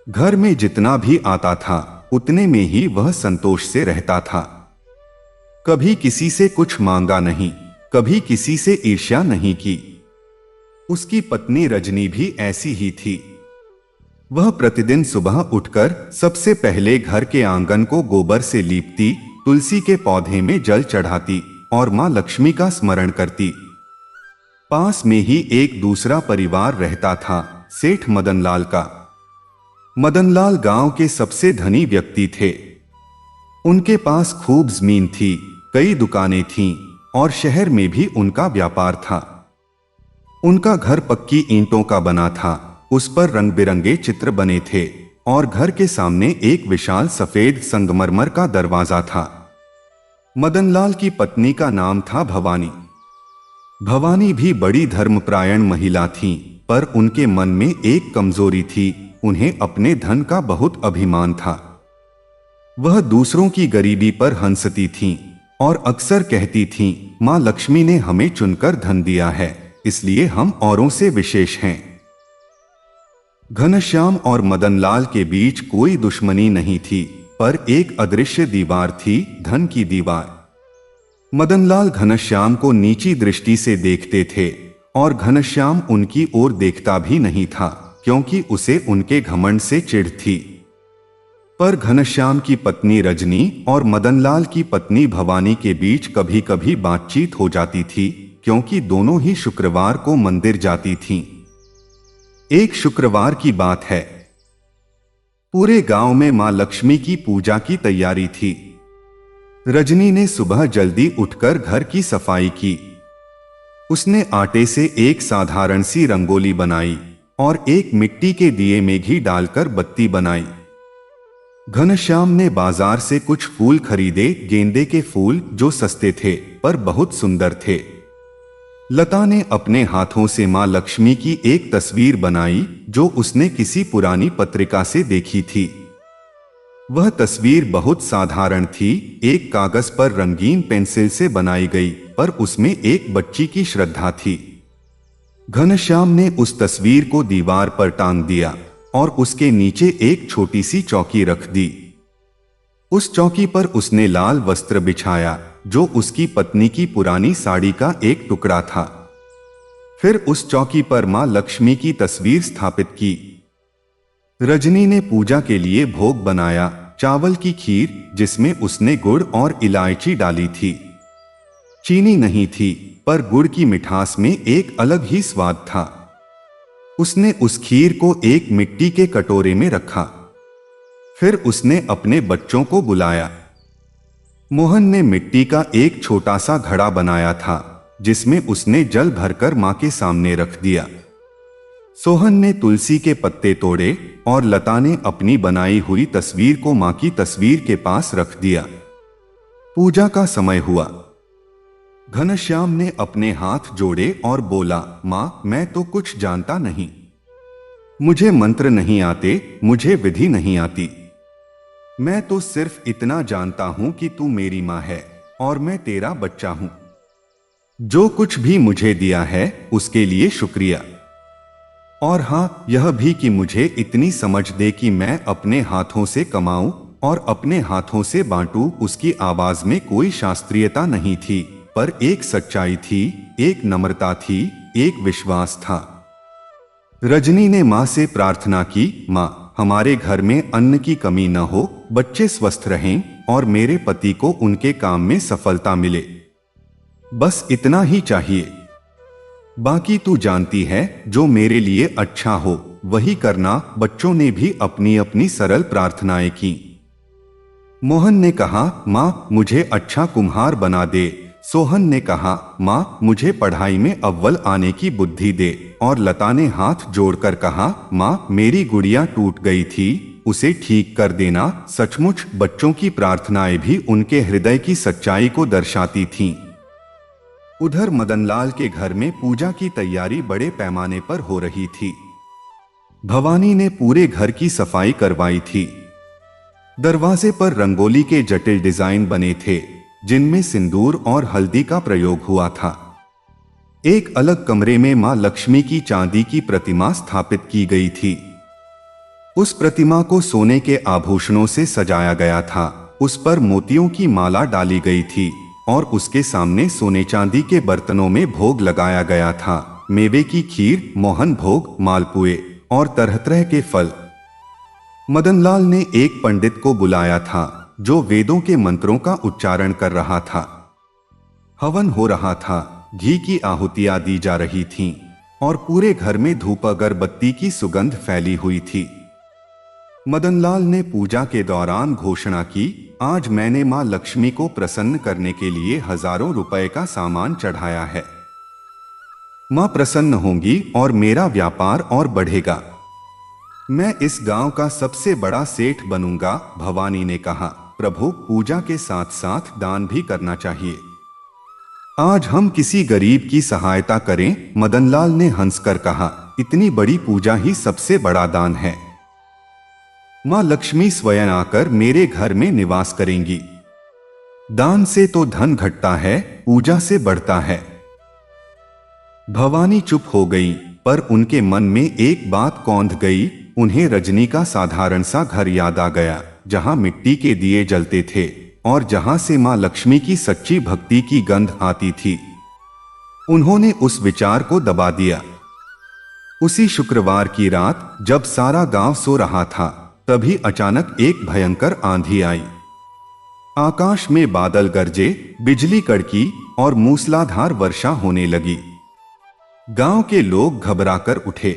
घर में जितना भी आता था उतने में ही वह संतोष से रहता था। कभी किसी से कुछ मांगा नहीं, कभी किसी से ईर्ष्या नहीं की। उसकी पत्नी रजनी भी ऐसी ही थी। वह प्रतिदिन सुबह उठकर सबसे पहले घर के आंगन को गोबर से लीपती, तुलसी के पौधे में जल चढ़ाती और मां लक्ष्मी का स्मरण करती। पास में ही एक दूसरा परिवार रहता था, सेठ मदनलाल का। मदनलाल गांव के सबसे धनी व्यक्ति थे। उनके पास खूब जमीन थी, कई दुकानें थीं और शहर में भी उनका व्यापार था। उनका घर पक्की ईंटों का बना था, उस पर रंग बिरंगे चित्र बने थे और घर के सामने एक विशाल सफेद संगमरमर का दरवाजा था। मदनलाल की पत्नी का नाम था भवानी। भवानी भी बड़ी धर्मपरायण महिला थीं, पर उनके मन में एक कमजोरी थी, उन्हें अपने धन का बहुत अभिमान था। वह दूसरों की गरीबी पर हंसती थीं और अक्सर कहती थीं, मां लक्ष्मी ने हमें चुनकर धन दिया है, इसलिए हम औरों से विशेष हैं। घनश्याम और मदनलाल के बीच कोई दुश्मनी नहीं थी, पर एक अदृश्य दीवार थी, धन की दीवार। मदनलाल घनश्याम को नीची दृष्टि से देखते थे और घनश्याम उनकी ओर देखता भी नहीं था, क्योंकि उसे उनके घमंड से चिढ़ थी। पर घनश्याम की पत्नी रजनी और मदनलाल की पत्नी भवानी के बीच कभी कभी बातचीत हो जाती थी, क्योंकि दोनों ही शुक्रवार को मंदिर जाती थीं। एक शुक्रवार की बात है, पूरे गांव में मां लक्ष्मी की पूजा की तैयारी थी। रजनी ने सुबह जल्दी उठकर घर की सफाई की। उसने आटे से एक साधारण सी रंगोली बनाई और एक मिट्टी के दिए में घी डालकर बत्ती बनाई। घनश्याम ने बाजार से कुछ फूल खरीदे, गेंदे के फूल जो सस्ते थे पर बहुत सुंदर थे। लता ने अपने हाथों से मां लक्ष्मी की एक तस्वीर बनाई जो उसने किसी पुरानी पत्रिका से देखी थी। वह तस्वीर बहुत साधारण थी, एक कागज पर रंगीन पेंसिल से बनाई गई, पर उसमें एक बच्ची की श्रद्धा थी। घनश्याम ने उस तस्वीर को दीवार पर टांग दिया और उसके नीचे एक छोटी सी चौकी रख दी। उस चौकी पर उसने लाल वस्त्र बिछाया जो उसकी पत्नी की पुरानी साड़ी का एक टुकड़ा था। फिर उस चौकी पर मां लक्ष्मी की तस्वीर स्थापित की। रजनी ने पूजा के लिए भोग बनाया, चावल की खीर जिसमें उसने गुड़ और इलायची डाली थी। चीनी नहीं थी, पर गुड़ की मिठास में एक अलग ही स्वाद था। उसने उस खीर को एक मिट्टी के कटोरे में रखा। फिर उसने अपने बच्चों को बुलाया। मोहन ने मिट्टी का एक छोटा सा घड़ा बनाया था, जिसमें उसने जल भरकर मां के सामने रख दिया। सोहन ने तुलसी के पत्ते तोड़े और लता ने अपनी बनाई हुई तस्वीर को मां की तस्वीर के पास रख दिया। पूजा का समय हुआ। घनश्याम ने अपने हाथ जोड़े और बोला, मां, मैं तो कुछ जानता नहीं। मुझे मंत्र नहीं आते, मुझे विधि नहीं आती। मैं तो सिर्फ इतना जानता हूं कि तू मेरी मां है और मैं तेरा बच्चा हूं। जो कुछ भी मुझे दिया है उसके लिए शुक्रिया। और हां, यह भी कि मुझे इतनी समझ दे कि मैं अपने हाथों से कमाऊं और अपने हाथों से बांटूं। उसकी आवाज में कोई शास्त्रीयता नहीं थी, पर एक सच्चाई थी, एक नम्रता थी, एक विश्वास था। रजनी ने मां से प्रार्थना की, मां, हमारे घर में अन्न की कमी न हो, बच्चे स्वस्थ रहें और मेरे पति को उनके काम में सफलता मिले। बस इतना ही चाहिए। बाकी तू जानती है, जो मेरे लिए अच्छा हो वही करना। बच्चों ने भी अपनी अपनी सरल प्रार्थनाएं की। मोहन ने कहा, मां, मुझे अच्छा कुम्हार बना दे। सोहन ने कहा, मां, मुझे पढ़ाई में अव्वल आने की बुद्धि दे। और लता ने हाथ जोड़कर कहा, मां, मेरी गुड़िया टूट गई थी, उसे ठीक कर देना। सचमुच बच्चों की प्रार्थनाएं भी उनके हृदय की सच्चाई को दर्शाती थीं। उधर मदनलाल के घर में पूजा की तैयारी बड़े पैमाने पर हो रही थी। भवानी ने पूरे घर की सफाई करवाई थी। दरवाजे पर रंगोली के जटिल डिजाइन बने थे, जिनमें सिंदूर और हल्दी का प्रयोग हुआ था। एक अलग कमरे में मां लक्ष्मी की चांदी की प्रतिमा स्थापित की गई थी। उस प्रतिमा को सोने के आभूषणों से सजाया गया था। उस पर मोतियों की माला डाली गई थी और उसके सामने सोने चांदी के बर्तनों में भोग लगाया गया था। मेवे की खीर, मोहन भोग, मालपुए और तरह तरह के फल। मदनलाल ने एक पंडित को बुलाया था, जो वेदों के मंत्रों का उच्चारण कर रहा था। हवन हो रहा था, घी की आहुतियां दी जा रही थीं और पूरे घर में धूप अगरबत्ती की सुगंध फैली हुई थी। मदनलाल ने पूजा के दौरान घोषणा की, आज मैंने मां लक्ष्मी को प्रसन्न करने के लिए हजारों रुपए का सामान चढ़ाया है। मां प्रसन्न होंगी और मेरा व्यापार और बढ़ेगा। मैं इस गांव का सबसे बड़ा सेठ बनूंगा। भवानी ने कहा, प्रभु, पूजा के साथ साथ दान भी करना चाहिए। आज हम किसी गरीब की सहायता करें। मदनलाल ने हंसकर कहा, इतनी बड़ी पूजा ही सबसे बड़ा दान है। मां लक्ष्मी स्वयं आकर मेरे घर में निवास करेंगी। दान से तो धन घटता है, पूजा से बढ़ता है। भवानी चुप हो गई, पर उनके मन में एक बात कौंध गई। उन्हें रजनी का साधारण सा घर याद आ गया, जहां मिट्टी के दिए जलते थे और जहां से मां लक्ष्मी की सच्ची भक्ति की गंध आती थी। उन्होंने उस विचार को दबा दिया। उसी शुक्रवार की रात, जब सारा गांव सो रहा था, तभी अचानक एक भयंकर आंधी आई। आकाश में बादल गरजे, बिजली कड़की और मूसलाधार वर्षा होने लगी। गांव के लोग घबराकर उठे।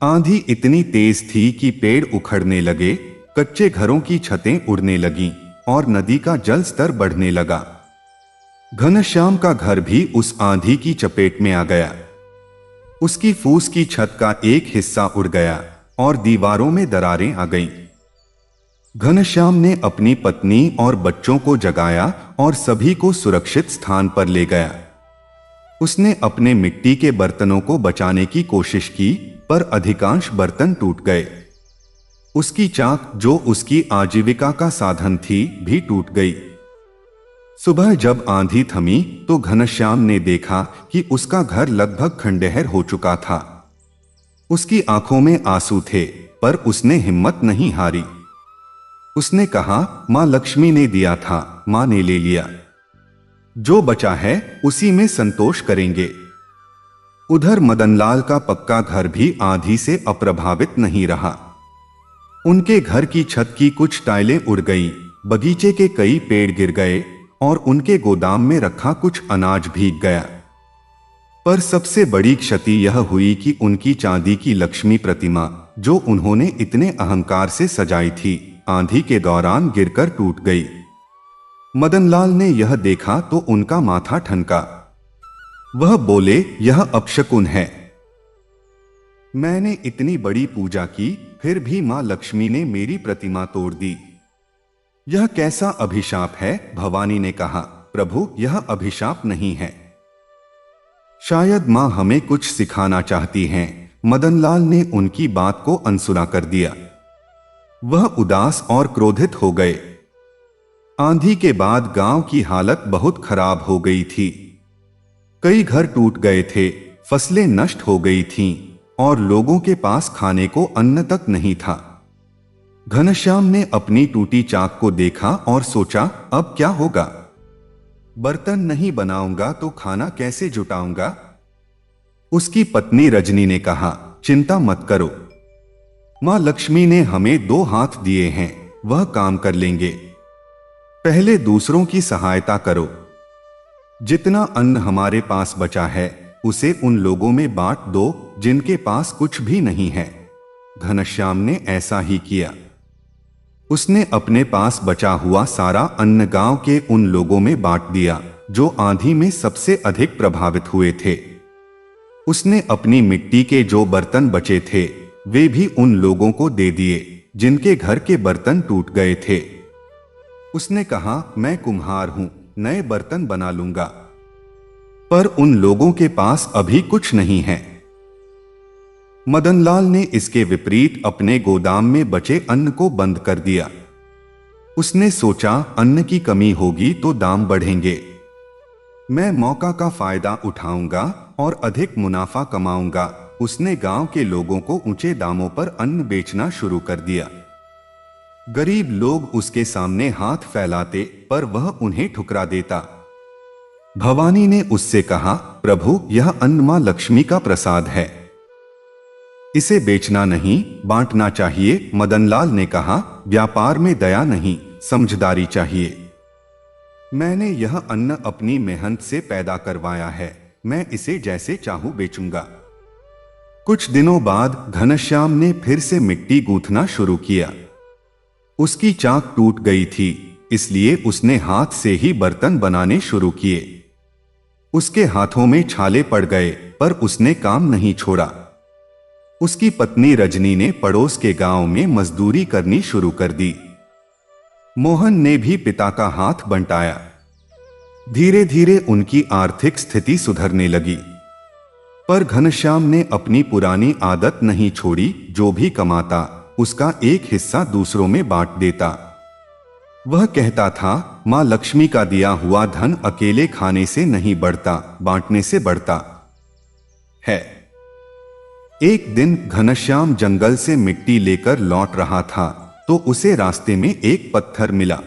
आंधी इतनी तेज थी कि पेड़ उखड़ने लगे, कच्चे घरों की छतें उड़ने लगीं और नदी का जल स्तर बढ़ने लगा। घनश्याम का घर भी उस आंधी की चपेट में आ गया। उसकी फूस की छत का एक हिस्सा उड़ गया और दीवारों में दरारें आ गईं। घनश्याम ने अपनी पत्नी और बच्चों को जगाया और सभी को सुरक्षित स्थान पर ले गया। उसने अपने मिट्टी के बर्तनों को बचाने की कोशिश की, पर अधिकांश बर्तन टूट गए। उसकी चाक, जो उसकी आजीविका का साधन थी, भी टूट गई। सुबह जब आंधी थमी तो घनश्याम ने देखा कि उसका घर लगभग खंडहर हो चुका था। उसकी आंखों में आंसू थे, पर उसने हिम्मत नहीं हारी। उसने कहा, मां लक्ष्मी ने दिया था, मां ने ले लिया। जो बचा है उसी में संतोष करेंगे। उधर मदनलाल का पक्का घर भी आंधी से अप्रभावित नहीं रहा। उनके घर की छत की कुछ टाइलें उड़ गई, बगीचे के कई पेड़ गिर गए और उनके गोदाम में रखा कुछ अनाज भीग गया। पर सबसे बड़ी क्षति यह हुई कि उनकी चांदी की लक्ष्मी प्रतिमा, जो उन्होंने इतने अहंकार से सजाई थी, आंधी के दौरान गिरकर टूट गई। मदनलाल ने यह देखा तो उनका माथा ठनका। वह बोले, यह अपशकुन है। मैंने इतनी बड़ी पूजा की, फिर भी मां लक्ष्मी ने मेरी प्रतिमा तोड़ दी। यह कैसा अभिशाप है? भवानी ने कहा, प्रभु, यह अभिशाप नहीं है। शायद मां हमें कुछ सिखाना चाहती हैं। मदनलाल ने उनकी बात को अनसुना कर दिया। वह उदास और क्रोधित हो गए। आंधी के बाद गांव की हालत बहुत खराब हो गई थी। कई घर टूट गए थे, फसलें नष्ट हो गई थीं और लोगों के पास खाने को अन्न तक नहीं था। घनश्याम ने अपनी टूटी चाक को देखा और सोचा, अब क्या होगा? बर्तन नहीं बनाऊंगा तो खाना कैसे जुटाऊंगा? उसकी पत्नी रजनी ने कहा, चिंता मत करो, मां लक्ष्मी ने हमें 2 हाथ दिए हैं, वह काम कर लेंगे। पहले दूसरों की सहायता करो। जितना अन्न हमारे पास बचा है उसे उन लोगों में बांट दो जिनके पास कुछ भी नहीं है। घनश्याम ने ऐसा ही किया। उसने अपने पास बचा हुआ सारा अन्न गांव के उन लोगों में बांट दिया जो आंधी में सबसे अधिक प्रभावित हुए थे। उसने अपनी मिट्टी के जो बर्तन बचे थे वे भी उन लोगों को दे दिए जिनके घर के बर्तन टूट गए थे। उसने कहा, मैं कुम्हार हूं, नए बर्तन बना लूंगा। पर उन लोगों के पास अभी कुछ नहीं है। मदनलाल ने इसके विपरीत अपने गोदाम में बचे अन्न को बंद कर दिया। उसने सोचा, अन्न की कमी होगी तो दाम बढ़ेंगे। मैं मौका का फायदा उठाऊंगा और अधिक मुनाफा कमाऊंगा। उसने गांव के लोगों को ऊंचे दामों पर अन्न बेचना शुरू कर दिया। गरीब लोग उसके सामने हाथ फैलाते पर वह उन्हें ठुकरा देता। भवानी ने उससे कहा, प्रभु, यह अन्न मां लक्ष्मी का प्रसाद है, इसे बेचना नहीं, बांटना चाहिए। मदनलाल ने कहा, व्यापार में दया नहीं, समझदारी चाहिए। मैंने यह अन्न अपनी मेहनत से पैदा करवाया है, मैं इसे जैसे चाहूं बेचूंगा। कुछ दिनों बाद घनश्याम ने फिर से मिट्टी गूंथना शुरू किया। उसकी चाक टूट गई थी, इसलिए उसने हाथ से ही बर्तन बनाने शुरू किए। उसके हाथों में छाले पड़ गए पर उसने काम नहीं छोड़ा। उसकी पत्नी रजनी ने पड़ोस के गांव में मजदूरी करनी शुरू कर दी। मोहन ने भी पिता का हाथ बंटाया। धीरे धीरे उनकी आर्थिक स्थिति सुधरने लगी। पर घनश्याम ने अपनी पुरानी आदत नहीं छोड़ी। जो भी कमाता उसका एक हिस्सा दूसरों में बांट देता। वह कहता था, मां लक्ष्मी का दिया हुआ धन अकेले खाने से नहीं बढ़ता, बांटने से बढ़ता है। एक दिन घनश्याम जंगल से मिट्टी लेकर लौट रहा था तो उसे रास्ते में एक पत्थर मिला।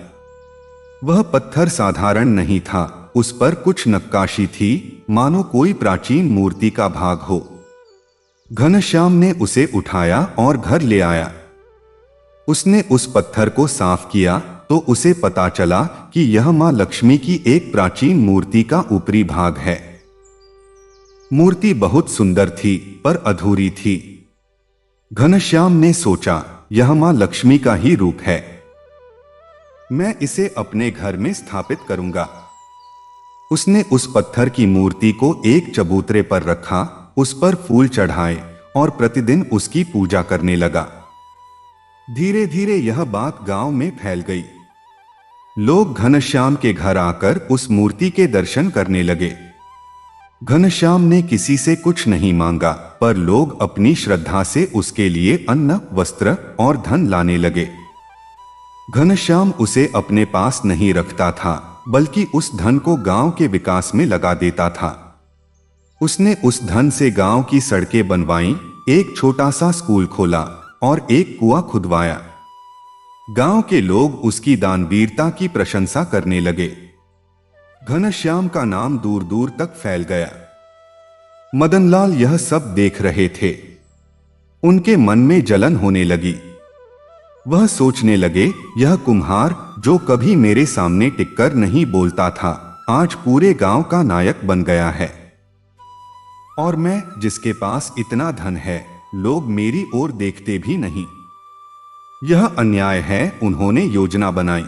वह पत्थर साधारण नहीं था, उस पर कुछ नक्काशी थी, मानो कोई प्राचीन मूर्ति का भाग हो। घनश्याम ने उसे उठाया और घर ले आया। उसने उस पत्थर को साफ किया तो उसे पता चला कि यह मां लक्ष्मी की एक प्राचीन मूर्ति का ऊपरी भाग है। मूर्ति बहुत सुंदर थी पर अधूरी थी। घनश्याम ने सोचा, यह मां लक्ष्मी का ही रूप है, मैं इसे अपने घर में स्थापित करूंगा। उसने उस पत्थर की मूर्ति को एक चबूतरे पर रखा, उस पर फूल चढ़ाए और प्रतिदिन उसकी पूजा करने लगा। धीरे धीरे यह बात गांव में फैल गई। लोग घनश्याम के घर आकर उस मूर्ति के दर्शन करने लगे। घनश्याम ने किसी से कुछ नहीं मांगा, पर लोग अपनी श्रद्धा से उसके लिए अन्न, वस्त्र और धन लाने लगे। घनश्याम उसे अपने पास नहीं रखता था, बल्कि उस धन को गांव के विकास में लगा देता था। उसने उस धन से गांव की सड़कें बनवाईं, एक छोटा सा स्कूल खोला और एक कुआं खुदवाया। गांव के लोग उसकी दानवीरता की प्रशंसा करने लगे। घनश्याम का नाम दूर दूर तक फैल गया। मदनलाल यह सब देख रहे थे। उनके मन में जलन होने लगी। वह सोचने लगे, यह कुम्हार जो कभी मेरे सामने टिककर नहीं बोलता था, आज पूरे गांव का नायक बन गया है। और मैं जिसके पास इतना धन है, लोग मेरी ओर देखते भी नहीं। यह अन्याय है। उन्होंने योजना बनाई।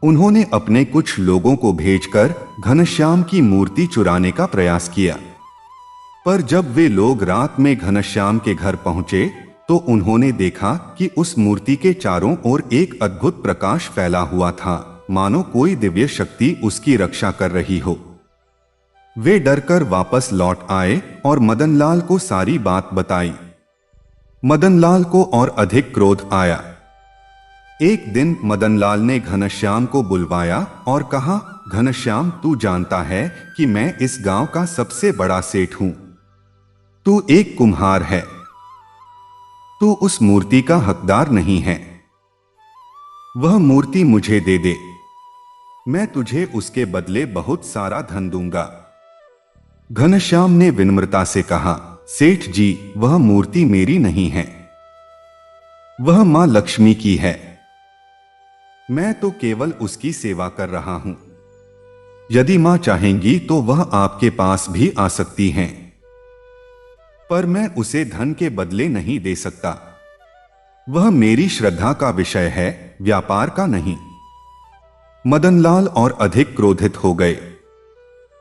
उन्होंने अपने कुछ लोगों को भेजकर घनश्याम की मूर्ति चुराने का प्रयास किया। पर जब वे लोग रात में घनश्याम के घर पहुंचे तो उन्होंने देखा कि उस मूर्ति के चारों ओर एक अद्भुत प्रकाश फैला हुआ था, मानो कोई दिव्य शक्ति उसकी रक्षा कर रही हो। वे डरकर वापस लौट आए और मदनलाल को सारी बात बताई। मदनलाल को और अधिक क्रोध आया। एक दिन मदनलाल ने घनश्याम को बुलवाया और कहा, घनश्याम, तू जानता है कि मैं इस गांव का सबसे बड़ा सेठ हूं। तू एक कुम्हार है। तू उस मूर्ति का हकदार नहीं है। वह मूर्ति मुझे दे दे, मैं तुझे उसके बदले बहुत सारा धन दूंगा। घनश्याम ने विनम्रता से कहा, सेठ जी, वह मूर्ति मेरी नहीं है, वह मां लक्ष्मी की है। मैं तो केवल उसकी सेवा कर रहा हूं। यदि मां चाहेंगी तो वह आपके पास भी आ सकती हैं, पर मैं उसे धन के बदले नहीं दे सकता। वह मेरी श्रद्धा का विषय है, व्यापार का नहीं। मदनलाल और अधिक क्रोधित हो गए।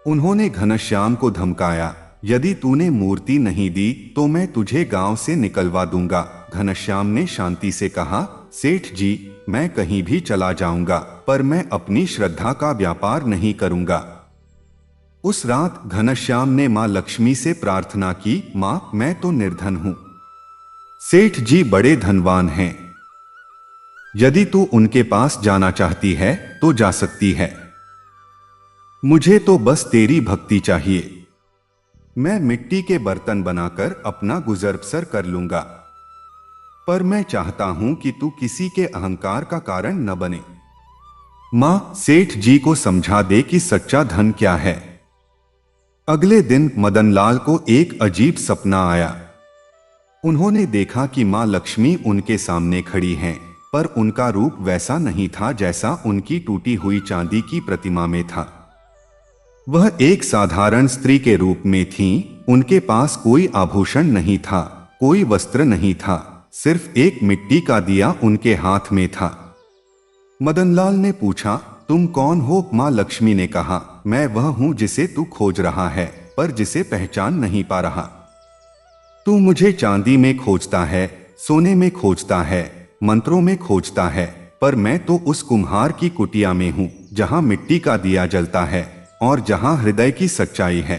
उन्होंने घनश्याम को धमकाया, यदि तूने मूर्ति नहीं दी तो मैं तुझे गांव से निकलवा दूंगा। घनश्याम ने शांति से कहा, सेठ जी, मैं कहीं भी चला जाऊंगा, पर मैं अपनी श्रद्धा का व्यापार नहीं करूंगा। उस रात घनश्याम ने मां लक्ष्मी से प्रार्थना की, मां, मैं तो निर्धन हूं, सेठ जी बड़े धनवान हैं। यदि तू उनके पास जाना चाहती है तो जा सकती है। मुझे तो बस तेरी भक्ति चाहिए। मैं मिट्टी के बर्तन बनाकर अपना गुजर बसर कर लूंगा, पर मैं चाहता हूं कि तू किसी के अहंकार का कारण न बने। मां, सेठ जी को समझा दे कि सच्चा धन क्या है। अगले दिन मदनलाल को एक अजीब सपना आया। उन्होंने देखा कि मां लक्ष्मी उनके सामने खड़ी हैं, पर उनका रूप वैसा नहीं था जैसा उनकी टूटी हुई चांदी की प्रतिमा में था। वह एक साधारण स्त्री के रूप में थीं। उनके पास कोई आभूषण नहीं था, कोई वस्त्र नहीं था, सिर्फ एक मिट्टी का दिया उनके हाथ में था। मदनलाल ने पूछा, तुम कौन हो? मां लक्ष्मी ने कहा, मैं वह हूं जिसे तू खोज रहा है, पर जिसे पहचान नहीं पा रहा। तू मुझे चांदी में खोजता है, सोने में खोजता है, मंत्रों में खोजता है, पर मैं तो उस कुम्हार की कुटिया में हूं, जहां मिट्टी का दिया जलता है और जहां हृदय की सच्चाई है।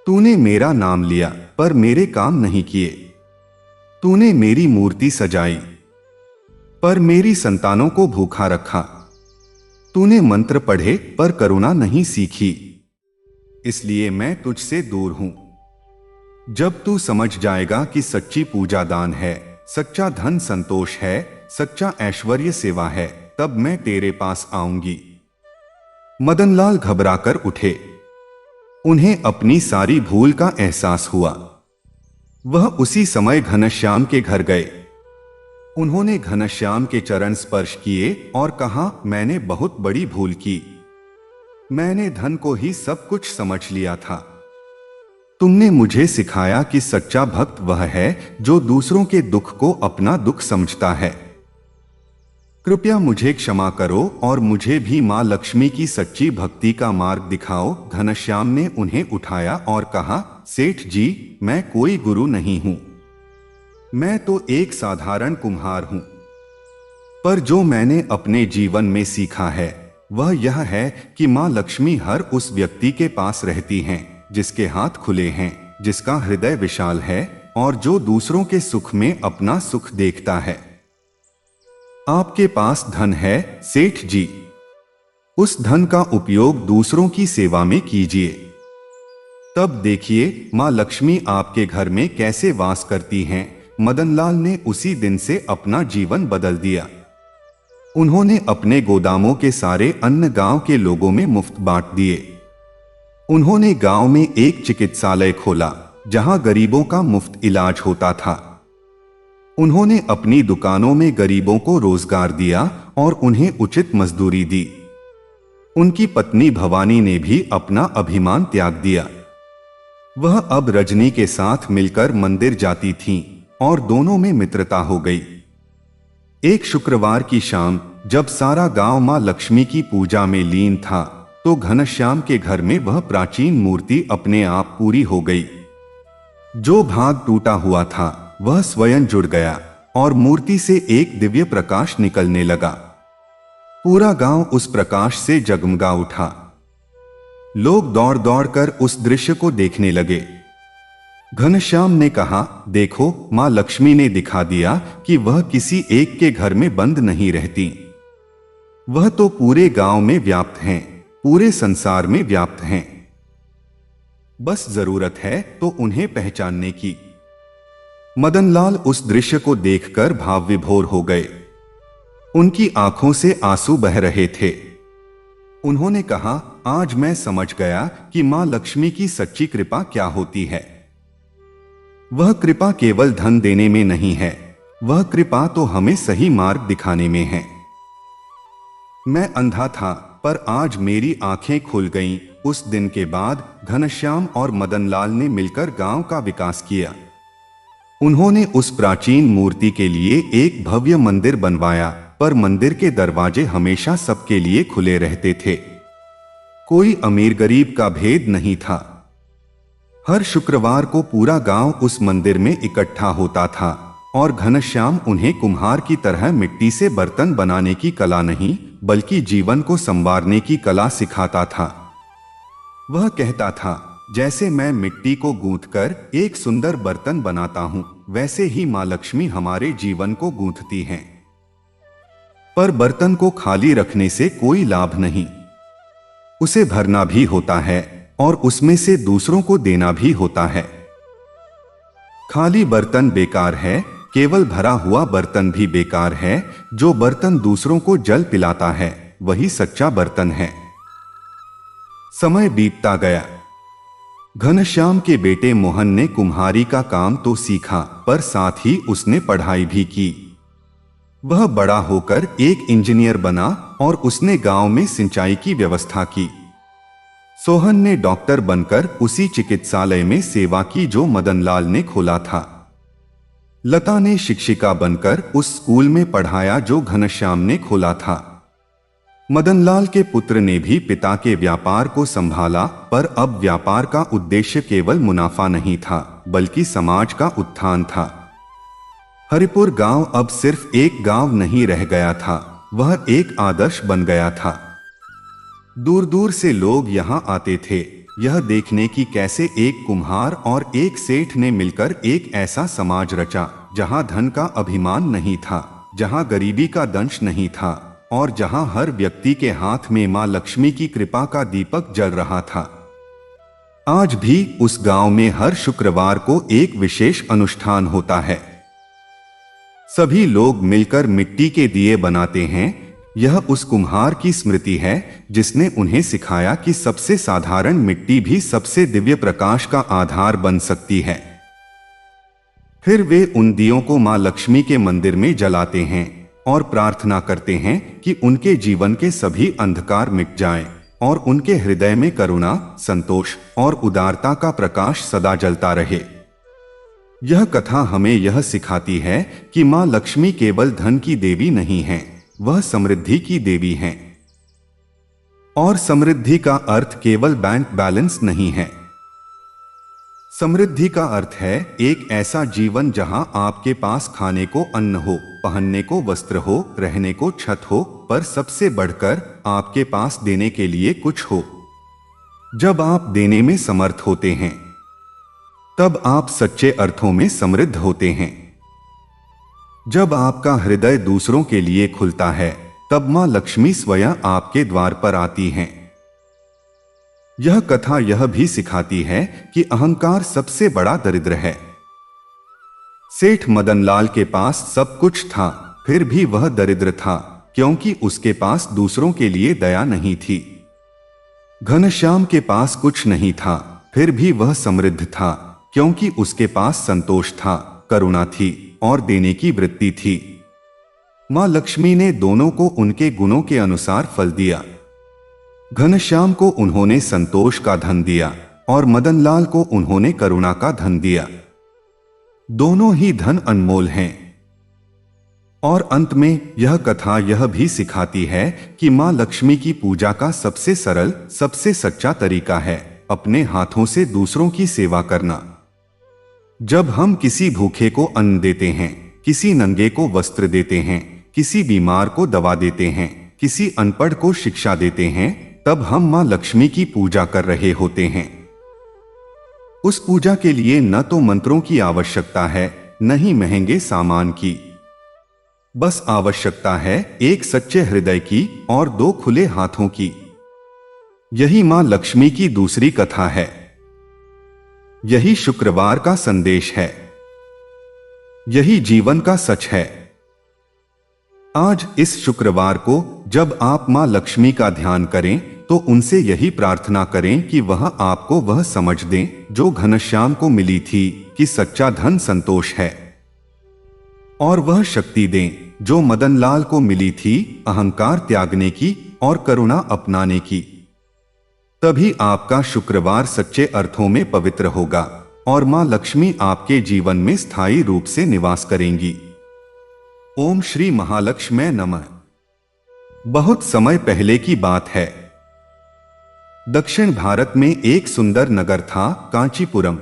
तूने मेरा नाम लिया, पर मेरे काम नहीं किए। तूने मेरी मूर्ति सजाई, पर मेरी संतानों को भूखा रखा। तूने मंत्र पढ़े, पर करुणा नहीं सीखी। इसलिए मैं तुझसे दूर हूं। जब तू समझ जाएगा कि सच्ची पूजा दान है, सच्चा धन संतोष है, सच्चा ऐश्वर्य सेवा है, तब मैं तेरे पास आऊंगी। मदनलाल घबराकर उठे। उन्हें अपनी सारी भूल का एहसास हुआ। वह उसी समय घनश्याम के घर गए। उन्होंने घनश्याम के चरण स्पर्श किए और कहा, मैंने बहुत बड़ी भूल की। मैंने धन को ही सब कुछ समझ लिया था। तुमने मुझे सिखाया कि सच्चा भक्त वह है जो दूसरों के दुख को अपना दुख समझता है। कृपया मुझे क्षमा करो और मुझे भी मां लक्ष्मी की सच्ची भक्ति का मार्ग दिखाओ। घनश्याम ने उन्हें उठाया और कहा, सेठ जी, मैं कोई गुरु नहीं हूं, मैं तो एक साधारण कुम्हार हूं। पर जो मैंने अपने जीवन में सीखा है वह यह है कि मां लक्ष्मी हर उस व्यक्ति के पास रहती हैं जिसके हाथ खुले हैं, जिसका हृदय विशाल है और जो दूसरों के सुख में अपना सुख देखता है। आपके पास धन है सेठ जी, उस धन का उपयोग दूसरों की सेवा में कीजिए। तब देखिए मां लक्ष्मी आपके घर में कैसे वास करती हैं। मदनलाल ने उसी दिन से अपना जीवन बदल दिया। उन्होंने अपने गोदामों के सारे अन्न गांव के लोगों में मुफ्त बांट दिए। उन्होंने गांव में एक चिकित्सालय खोला जहां गरीबों का मुफ्त इलाज होता था। उन्होंने अपनी दुकानों में गरीबों को रोजगार दिया और उन्हें उचित मजदूरी दी। उनकी पत्नी भवानी ने भी अपना अभिमान त्याग दिया। वह अब रजनी के साथ मिलकर मंदिर जाती थीं और दोनों में मित्रता हो गई। एक शुक्रवार की शाम जब सारा गांव मां लक्ष्मी की पूजा में लीन था, तो घनश्याम के घर में वह प्राचीन मूर्ति अपने आप पूरी हो गई। जो भाग टूटा हुआ था वह स्वयं जुड़ गया और मूर्ति से एक दिव्य प्रकाश निकलने लगा। पूरा गांव उस प्रकाश से जगमगा उठा। लोग दौड़ दौड़ कर उस दृश्य को देखने लगे। घनश्याम ने कहा, देखो, मां लक्ष्मी ने दिखा दिया कि वह किसी एक के घर में बंद नहीं रहती। वह तो पूरे गांव में व्याप्त हैं, पूरे संसार में व्याप्त हैं। बस जरूरत है तो उन्हें पहचानने की। मदनलाल उस दृश्य को देखकर भाव विभोर हो गए। उनकी आंखों से आंसू बह रहे थे। उन्होंने कहा, आज मैं समझ गया कि मां लक्ष्मी की सच्ची कृपा क्या होती है। वह कृपा केवल धन देने में नहीं है, वह कृपा तो हमें सही मार्ग दिखाने में है। मैं अंधा था पर आज मेरी आंखें खुल गईं। उस दिन के बाद घनश्याम और मदनलाल ने मिलकर गांव का विकास किया। उन्होंने उस प्राचीन मूर्ति के लिए एक भव्य मंदिर बनवाया, पर मंदिर के दरवाजे हमेशा सबके लिए खुले रहते थे। कोई अमीर गरीब का भेद नहीं था। हर शुक्रवार को पूरा गांव उस मंदिर में इकट्ठा होता था और घनश्याम उन्हें कुम्हार की तरह मिट्टी से बर्तन बनाने की कला नहीं बल्कि जीवन को संवारने की कला सिखाता था। वह कहता था, जैसे मैं मिट्टी को गूंथकर एक सुंदर बर्तन बनाता हूं, वैसे ही मां लक्ष्मी हमारे जीवन को गूंथती हैं। पर बर्तन को खाली रखने से कोई लाभ नहीं, उसे भरना भी होता है और उसमें से दूसरों को देना भी होता है। खाली बर्तन बेकार है, केवल भरा हुआ बर्तन भी बेकार है। जो बर्तन दूसरों को जल पिलाता है वही सच्चा बर्तन है। समय बीतता गया। घनश्याम के बेटे मोहन ने कुम्हारी का काम तो सीखा, पर साथ ही उसने पढ़ाई भी की। वह बड़ा होकर एक इंजीनियर बना और उसने गांव में सिंचाई की व्यवस्था की। सोहन ने डॉक्टर बनकर उसी चिकित्सालय में सेवा की जो मदनलाल ने खोला था। लता ने शिक्षिका बनकर उस स्कूल में पढ़ाया जो घनश्याम ने खोला था। मदनलाल के पुत्र ने भी पिता के व्यापार को संभाला, पर अब व्यापार का उद्देश्य केवल मुनाफा नहीं था बल्कि समाज का उत्थान था। हरिपुर गांव अब सिर्फ एक गांव नहीं रह गया था, वह एक आदर्श बन गया था। दूर दूर से लोग यहां आते थे, यह देखने की कैसे एक कुम्हार और एक सेठ ने मिलकर एक ऐसा समाज रचा जहां धन का अभिमान नहीं था, जहां गरीबी का दंश नहीं था और जहां हर व्यक्ति के हाथ में मां लक्ष्मी की कृपा का दीपक जल रहा था। आज भी उस गांव में हर शुक्रवार को एक विशेष अनुष्ठान होता है। सभी लोग मिलकर मिट्टी के दिए बनाते हैं। यह उस कुम्हार की स्मृति है जिसने उन्हें सिखाया कि सबसे साधारण मिट्टी भी सबसे दिव्य प्रकाश का आधार बन सकती है। फिर वे उन दियों को मां लक्ष्मी के मंदिर में जलाते हैं और प्रार्थना करते हैं कि उनके जीवन के सभी अंधकार मिट जाएं और उनके हृदय में करुणा, संतोष और उदारता का प्रकाश सदा जलता रहे। यह कथा हमें यह सिखाती है कि मां लक्ष्मी केवल धन की देवी नहीं है, वह समृद्धि की देवी हैं। और समृद्धि का अर्थ केवल बैंक बैलेंस नहीं है। समृद्धि का अर्थ है एक ऐसा जीवन जहां आपके पास खाने को अन्न हो, पहनने को वस्त्र हो, रहने को छत हो, पर सबसे बढ़कर आपके पास देने के लिए कुछ हो। जब आप देने में समर्थ होते हैं तब आप सच्चे अर्थों में समृद्ध होते हैं। जब आपका हृदय दूसरों के लिए खुलता है तब मां लक्ष्मी स्वयं आपके द्वार पर आती हैं। यह कथा यह भी सिखाती है कि अहंकार सबसे बड़ा दरिद्र है। सेठ मदनलाल के पास सब कुछ था, फिर भी वह दरिद्र था क्योंकि उसके पास दूसरों के लिए दया नहीं थी। घनश्याम के पास कुछ नहीं था, फिर भी वह समृद्ध था, क्योंकि उसके पास संतोष था, करुणा थी और देने की वृत्ति थी। मां लक्ष्मी ने दोनों को उनके गुणों के अनुसार फल दिया। घनश्याम को उन्होंने संतोष का धन दिया और मदनलाल को उन्होंने करुणा का धन दिया। दोनों ही धन अनमोल हैं। और अंत में यह कथा यह भी सिखाती है कि मां लक्ष्मी की पूजा का सबसे सरल, सबसे सच्चा तरीका है अपने हाथों से दूसरों की सेवा करना। जब हम किसी भूखे को अन्न देते हैं, किसी नंगे को वस्त्र देते हैं, किसी बीमार को दवा देते हैं, किसी अनपढ़ को शिक्षा देते हैं, तब हम मां लक्ष्मी की पूजा कर रहे होते हैं। उस पूजा के लिए न तो मंत्रों की आवश्यकता है, न ही महंगे सामान की। बस आवश्यकता है एक सच्चे हृदय की और दो खुले हाथों की। यही मां लक्ष्मी की दूसरी कथा है। यही शुक्रवार का संदेश है। यही जीवन का सच है। आज इस शुक्रवार को जब आप मां लक्ष्मी का ध्यान करें तो उनसे यही प्रार्थना करें कि वह आपको वह समझ दें जो घनश्याम को मिली थी कि सच्चा धन संतोष है, और वह शक्ति दें जो मदनलाल को मिली थी अहंकार त्यागने की और करुणा अपनाने की। तभी आपका शुक्रवार सच्चे अर्थों में पवित्र होगा और मां लक्ष्मी आपके जीवन में स्थायी रूप से निवास करेंगी। ओम श्री महालक्ष्मी नमः। बहुत समय पहले की बात है। दक्षिण भारत में एक सुंदर नगर था, कांचीपुरम।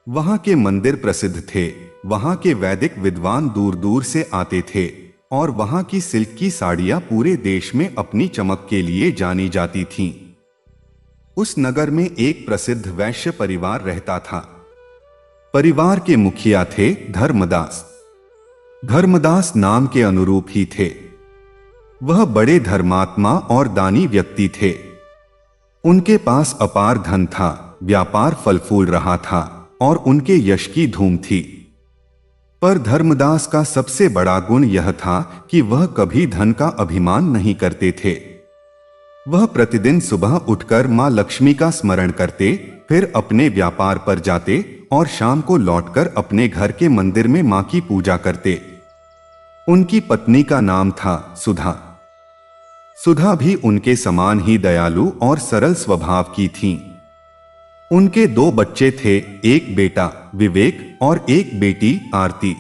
वहां के मंदिर प्रसिद्ध थे, वहां के वैदिक विद्वान दूर दूर से आते थे और वहां की सिल्क की साड़ियां पूरे देश में अपनी चमक के लिए जानी जाती थीं। उस नगर में एक प्रसिद्ध वैश्य परिवार रहता था। परिवार के मुखिया थे धर्मदास। धर्मदास नाम के अनुरूप ही थे। वह बड़े धर्मात्मा और दानी व्यक्ति थे। उनके पास अपार धन था, व्यापार फल फूल रहा था और उनके यश की धूम थी। पर धर्मदास का सबसे बड़ा गुण यह था कि वह कभी धन का अभिमान नहीं करते थे। वह प्रतिदिन सुबह उठकर मां लक्ष्मी का स्मरण करते, फिर अपने व्यापार पर जाते और शाम को लौटकर अपने घर के मंदिर में मां की पूजा करते। उनकी पत्नी का नाम था सुधा। सुधा भी उनके समान ही दयालु और सरल स्वभाव की थीं। उनके दो बच्चे थे, एक बेटा विवेक और एक बेटी आरती।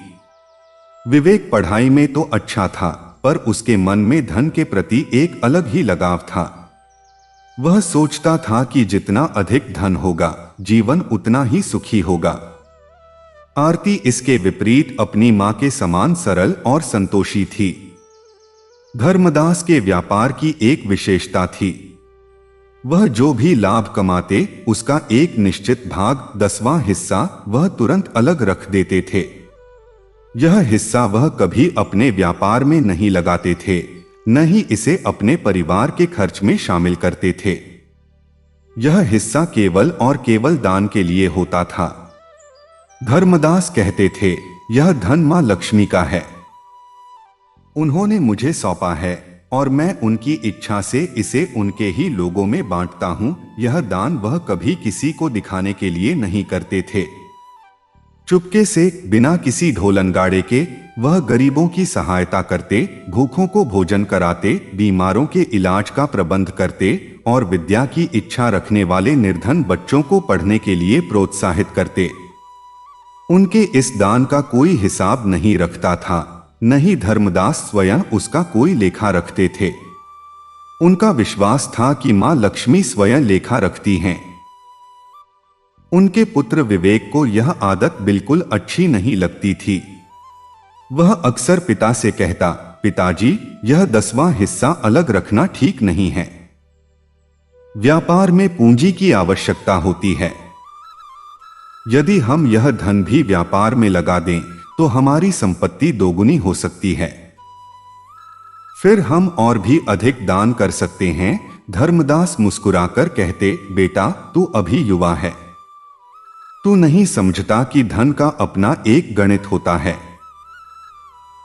विवेक पढ़ाई में तो अच्छा था, पर उसके मन में धन के प्रति एक अलग ही लगाव था। वह सोचता था कि जितना अधिक धन होगा, जीवन उतना ही सुखी होगा। आरती इसके विपरीत अपनी मां के समान सरल और संतोषी थी। धर्मदास के व्यापार की एक विशेषता थी। वह जो भी लाभ कमाते उसका एक निश्चित भाग, 10वां हिस्सा वह तुरंत अलग रख देते थे। यह हिस्सा वह कभी अपने व्यापार में नहीं लगाते थे, न ही इसे अपने परिवार के खर्च में शामिल करते थे। यह हिस्सा केवल और केवल दान के लिए होता था। धर्मदास कहते थे, यह धन मां लक्ष्मी का है, उन्होंने मुझे सौंपा है और मैं उनकी इच्छा से इसे उनके ही लोगों में बांटता हूं। यह दान वह कभी किसी को दिखाने के लिए नहीं करते थे। चुपके से, बिना किसी ढोलनगाड़े के वह गरीबों की सहायता करते, भूखों को भोजन कराते, बीमारों के इलाज का प्रबंध करते और विद्या की इच्छा रखने वाले निर्धन बच्चों को पढ़ने के लिए प्रोत्साहित करते। उनके इस दान का कोई हिसाब नहीं रखता था, न ही धर्मदास स्वयं उसका कोई लेखा रखते थे। उनका विश्वास था कि मां लक्ष्मी स्वयं लेखा रखती हैं। उनके पुत्र विवेक को यह आदत बिल्कुल अच्छी नहीं लगती थी। वह अक्सर पिता से कहता, पिताजी, यह 10वां हिस्सा अलग रखना ठीक नहीं है। व्यापार में पूंजी की आवश्यकता होती है। यदि हम यह धन भी व्यापार में लगा दें तो हमारी संपत्ति दोगुनी हो सकती है। फिर हम और भी अधिक दान कर सकते हैं। धर्मदास मुस्कुराकर कहते, बेटा, तू अभी युवा है। तू नहीं समझता कि धन का अपना एक गणित होता है।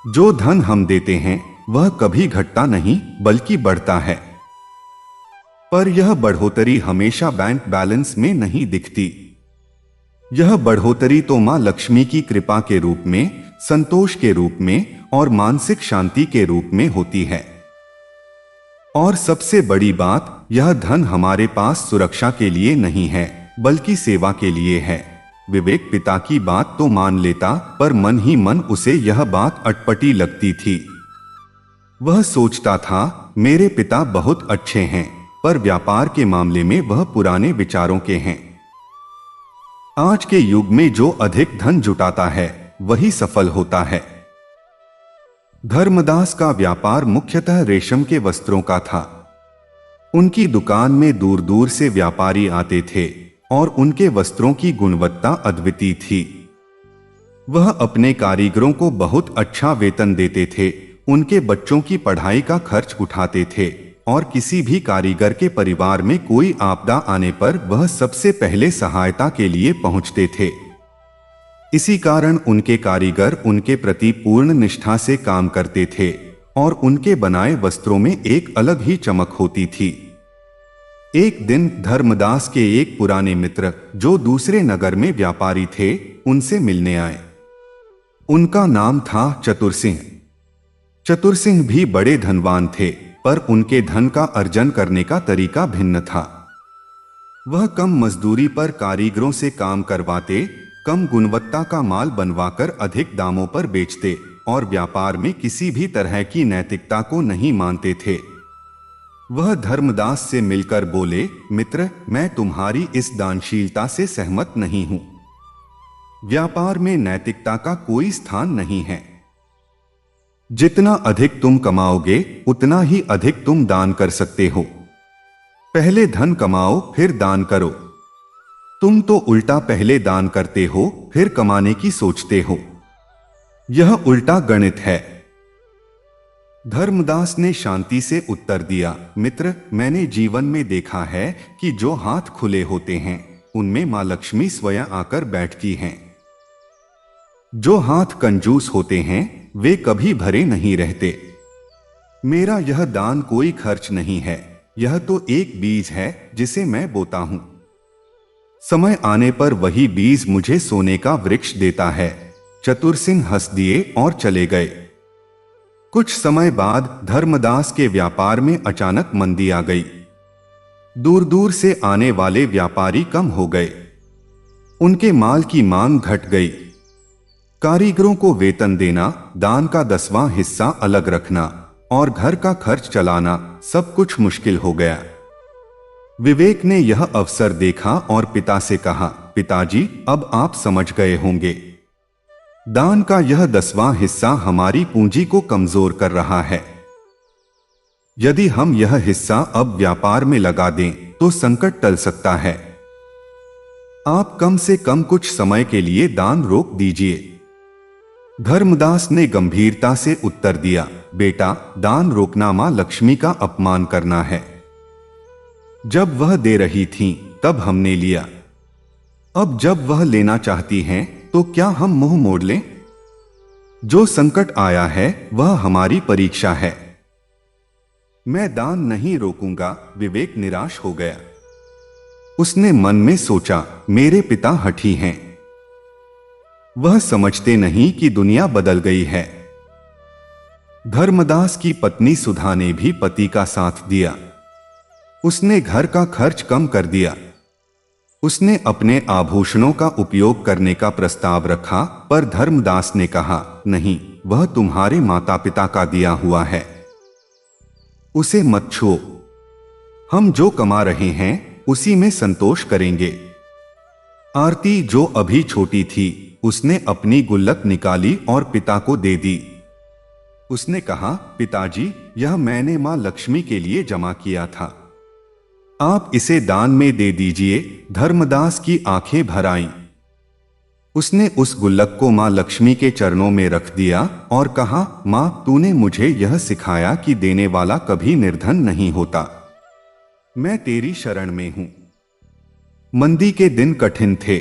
जो धन हम देते हैं वह कभी घटता नहीं बल्कि बढ़ता है। पर यह बढ़ोतरी हमेशा बैंक बैलेंस में नहीं दिखती। यह बढ़ोतरी तो मां लक्ष्मी की कृपा के रूप में, संतोष के रूप में और मानसिक शांति के रूप में होती है। और सबसे बड़ी बात, यह धन हमारे पास सुरक्षा के लिए नहीं है बल्कि सेवा के लिए है। विवेक पिता की बात तो मान लेता, पर मन ही मन उसे यह बात अटपटी लगती थी। वह सोचता था, मेरे पिता बहुत अच्छे हैं, पर व्यापार के मामले में वह पुराने विचारों के हैं। आज के युग में जो अधिक धन जुटाता है वही सफल होता है। धर्मदास का व्यापार मुख्यतः रेशम के वस्त्रों का था। उनकी दुकान में दूर दूर से व्यापारी आते थे और उनके वस्त्रों की गुणवत्ता अद्वितीय थी। वह अपने कारीगरों को बहुत अच्छा वेतन देते थे, उनके बच्चों की पढ़ाई का खर्च उठाते थे और किसी भी कारीगर के परिवार में कोई आपदा आने पर वह सबसे पहले सहायता के लिए पहुंचते थे। इसी कारण उनके कारीगर उनके प्रति पूर्ण निष्ठा से काम करते थे और उनके बनाए वस्त्रों में एक अलग ही चमक होती थी। एक दिन धर्मदास के एक पुराने मित्र, जो दूसरे नगर में व्यापारी थे, उनसे मिलने आए। उनका नाम था चतुर सिंह। चतुर सिंह भी बड़े धनवान थे, पर उनके धन का अर्जन करने का तरीका भिन्न था। वह कम मजदूरी पर कारीगरों से काम करवाते, कम गुणवत्ता का माल बनवाकर अधिक दामों पर बेचते और व्यापार में किसी भी तरह की नैतिकता को नहीं मानते थे। वह धर्मदास से मिलकर बोले, मित्र, मैं तुम्हारी इस दानशीलता से सहमत नहीं हूं। व्यापार में नैतिकता का कोई स्थान नहीं है। जितना अधिक तुम कमाओगे उतना ही अधिक तुम दान कर सकते हो। पहले धन कमाओ फिर दान करो। तुम तो उल्टा पहले दान करते हो फिर कमाने की सोचते हो। यह उल्टा गणित है। धर्मदास ने शांति से उत्तर दिया, मित्र, मैंने जीवन में देखा है कि जो हाथ खुले होते हैं उनमें मां लक्ष्मी स्वयं आकर बैठती हैं। जो हाथ कंजूस होते हैं वे कभी भरे नहीं रहते। मेरा यह दान कोई खर्च नहीं है, यह तो एक बीज है जिसे मैं बोता हूं। समय आने पर वही बीज मुझे सोने का वृक्ष देता है। चतुर सिंह हंस दिए और चले गए। कुछ समय बाद धर्मदास के व्यापार में अचानक मंदी आ गई। दूर दूर से आने वाले व्यापारी कम हो गए। उनके माल की मांग घट गई। कारीगरों को वेतन देना, दान का 10वां हिस्सा अलग रखना और घर का खर्च चलाना सब कुछ मुश्किल हो गया। विवेक ने यह अवसर देखा और पिता से कहा, पिताजी, अब आप समझ गए होंगे। दान का यह 10वां हिस्सा हमारी पूंजी को कमजोर कर रहा है। यदि हम यह हिस्सा अब व्यापार में लगा दें तो संकट टल सकता है। आप कम से कम कुछ समय के लिए दान रोक दीजिए। धर्मदास ने गंभीरता से उत्तर दिया, बेटा, दान रोकना मां लक्ष्मी का अपमान करना है। जब वह दे रही थीं, तब हमने लिया। अब जब वह लेना चाहती हैं, तो क्या हम मुंह मोड़ लें? जो संकट आया है वह हमारी परीक्षा है। मैं दान नहीं रोकूंगा। विवेक निराश हो गया। उसने मन में सोचा, मेरे पिता हठी हैं। वह समझते नहीं कि दुनिया बदल गई है। धर्मदास की पत्नी सुधा ने भी पति का साथ दिया। उसने घर का खर्च कम कर दिया। उसने अपने आभूषणों का उपयोग करने का प्रस्ताव रखा, पर धर्मदास ने कहा, नहीं, वह तुम्हारे माता पिता का दिया हुआ है, उसे मत छुओ। हम जो कमा रहे हैं उसी में संतोष करेंगे। आरती, जो अभी छोटी थी, उसने अपनी गुल्लक निकाली और पिता को दे दी। उसने कहा, पिताजी, यह मैंने मां लक्ष्मी के लिए जमा किया था, आप इसे दान में दे दीजिए। धर्मदास की आंखें भर आईं। उसने उस गुल्लक को मां लक्ष्मी के चरणों में रख दिया और कहा, मां, तूने मुझे यह सिखाया कि देने वाला कभी निर्धन नहीं होता। मैं तेरी शरण में हूं। मंदी के दिन कठिन थे।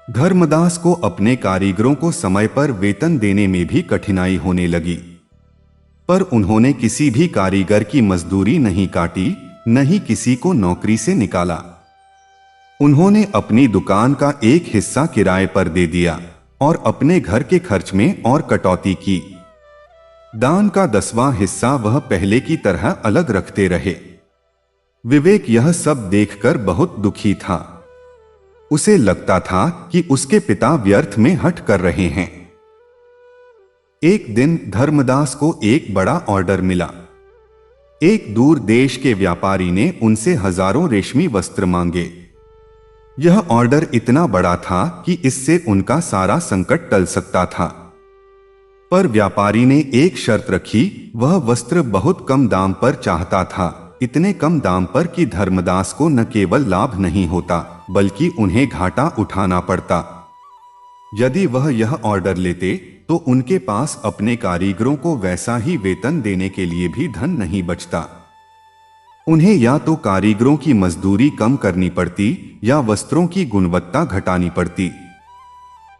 धर्मदास को अपने कारीगरों को समय पर वेतन देने में भी कठिनाई होने लगी, पर उन्होंने किसी भी कारीगर की मजदूरी नहीं काटी न ही किसी को नौकरी से निकाला। उन्होंने अपनी दुकान का एक हिस्सा किराए पर दे दिया और अपने घर के खर्च में और कटौती की। दान का 10वां हिस्सा वह पहले की तरह अलग रखते रहे। विवेक यह सब देखकर बहुत दुखी था। उसे लगता था कि उसके पिता व्यर्थ में हठ कर रहे हैं। एक दिन धर्मदास को एक बड़ा ऑर्डर मिला। एक दूर देश के व्यापारी ने उनसे हजारों रेशमी वस्त्र मांगे। यह ऑर्डर इतना बड़ा था कि इससे उनका सारा संकट टल सकता था। पर व्यापारी ने एक शर्त रखी, वह वस्त्र बहुत कम दाम पर चाहता था, इतने कम दाम पर कि धर्मदास को न केवल लाभ नहीं होता बल्कि उन्हें घाटा उठाना पड़ता। यदि वह यह ऑर्डर लेते तो उनके पास अपने कारीगरों को वैसा ही वेतन देने के लिए भी धन नहीं बचता। उन्हें या तो कारीगरों की मजदूरी कम करनी पड़ती या वस्त्रों की गुणवत्ता घटानी पड़ती।